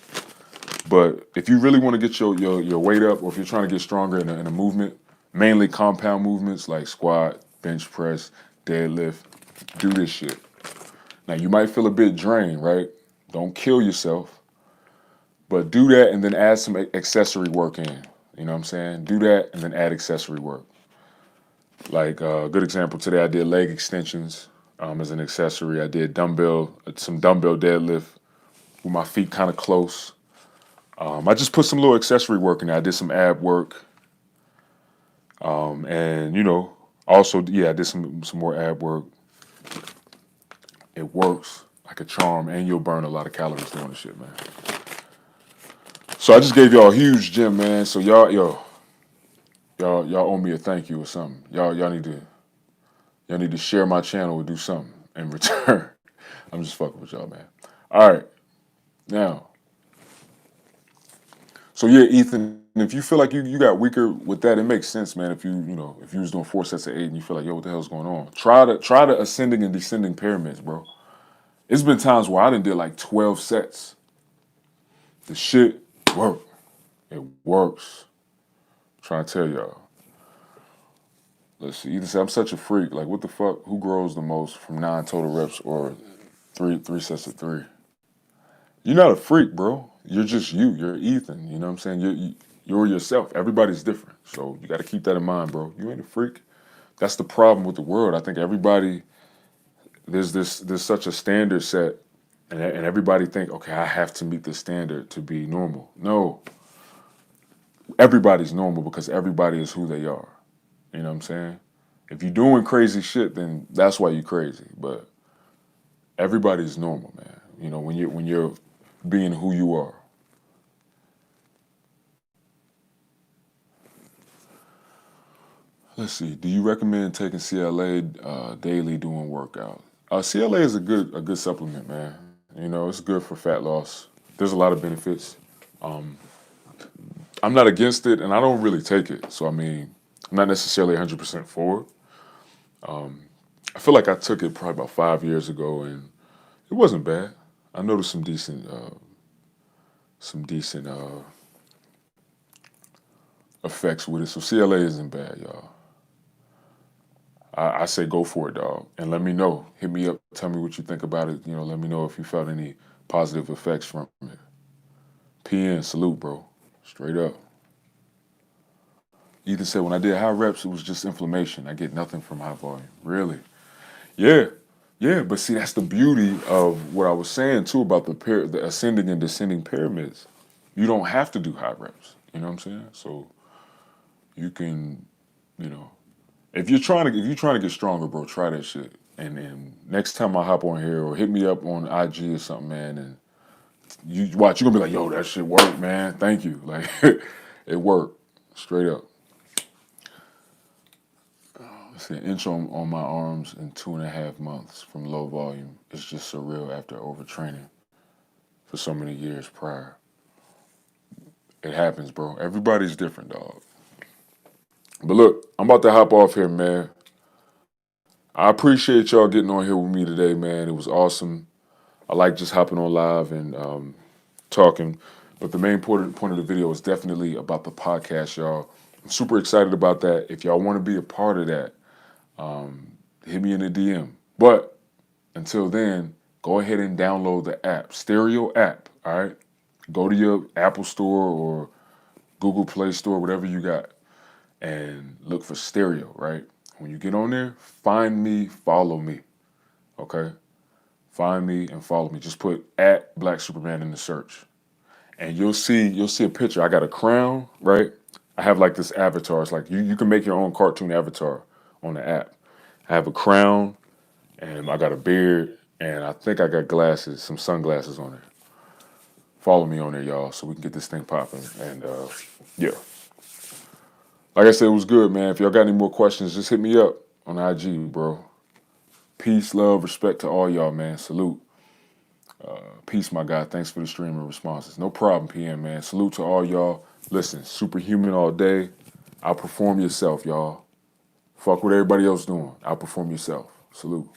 But if you really want to get your weight up, or if you're trying to get stronger in a movement, mainly compound movements like squat, bench press, deadlift, do this shit. Now, you might feel a bit drained, right? Don't kill yourself. But do that and then add some accessory work in. You know what I'm saying? Do that and then add accessory work. Like a good example today, I did leg extensions as an accessory. I did some dumbbell deadlift with my feet kind of close. I just put some little accessory work in there. I did some ab work. And, also, I did some more ab work. It works like a charm, and you'll burn a lot of calories doing this shit, man. So I just gave y'all a huge gem, man. So y'all owe me a thank you or something. Y'all need to share my channel or do something in return. I'm just fucking with y'all, man. All right. Now, So yeah, Ethan, if you feel like you got weaker with that, it makes sense, man. If if you was doing 4 sets of 8 and you feel like, yo, what the hell's going on? Try the ascending and descending pyramids, bro. It's been times where I done did like 12 sets. The shit work. It works. I'm trying to tell y'all. Let's see. Ethan said, I'm such a freak. Like, what the fuck? Who grows the most from 9 total reps or three sets of 3? You're not a freak, bro. You're just you. You're Ethan. You know what I'm saying? You're yourself. Everybody's different. So you got to keep that in mind, bro. You ain't a freak. That's the problem with the world. I think everybody, there's such a standard set, and everybody think, okay, I have to meet this standard to be normal. No, everybody's normal because everybody is who they are. You know what I'm saying? If you're doing crazy shit, then that's why you're crazy. But everybody's normal, man. You know, when you're being who you are. Let's see. Do you recommend taking CLA daily doing workout? CLA is a good supplement, man. You know, it's good for fat loss. There's a lot of benefits. Um, I'm not against it, and I don't really take it. So I mean, I'm not necessarily 100% for it. I feel like I took it probably about 5 years ago, and it wasn't bad. I noticed some decent effects with it. So CLA isn't bad, y'all. I say go for it, dog, and let me know. Hit me up. Tell me what you think about it. You know, let me know if you felt any positive effects from it. PN, salute, bro. Straight up. Ethan said, when I did high reps, it was just inflammation. I get nothing from high volume. Really? Yeah. Yeah, but see, that's the beauty of what I was saying, too, about the ascending and descending pyramids. You don't have to do high reps. You know what I'm saying? So you can, you know, if you're trying to get stronger, bro, try that shit. And then next time I hop on here or hit me up on IG or something, man, and you watch, you're gonna be like, yo, that shit worked, man. Thank you. Like it worked. Straight up. It's an inch on my arms in 2.5 months from low volume. It's just surreal after overtraining for so many years prior. It happens, bro. Everybody's different, dog. But look, I'm about to hop off here, man. I appreciate y'all getting on here with me today, man. It was awesome. I like just hopping on live and talking. But the main point of the video is definitely about the podcast, y'all. I'm super excited about that. If y'all want to be a part of that, hit me in the DM. But until then, go ahead and download the app, Stereo app, all right? Go to your Apple Store or Google Play Store, whatever you got, and look for Stereo, right? When you get on there, find me, follow me, okay? Find me and follow me. Just put @BlackSuperman in the search. And you'll see a picture. I got a crown, right? I have like this avatar. It's like you can make your own cartoon avatar on the app. I have a crown and I got a beard and I think I got glasses, some sunglasses on there. Follow me on there, y'all, so we can get this thing popping. And yeah. Like I said, it was good, man. If y'all got any more questions, just hit me up on IG, bro. Peace, love, respect to all y'all, man. Salute. Peace, my guy. Thanks for the stream and responses. No problem, PM, man. Salute to all y'all. Listen, superhuman all day. Outperform yourself, y'all. Fuck what everybody else doing. Outperform yourself. Salute.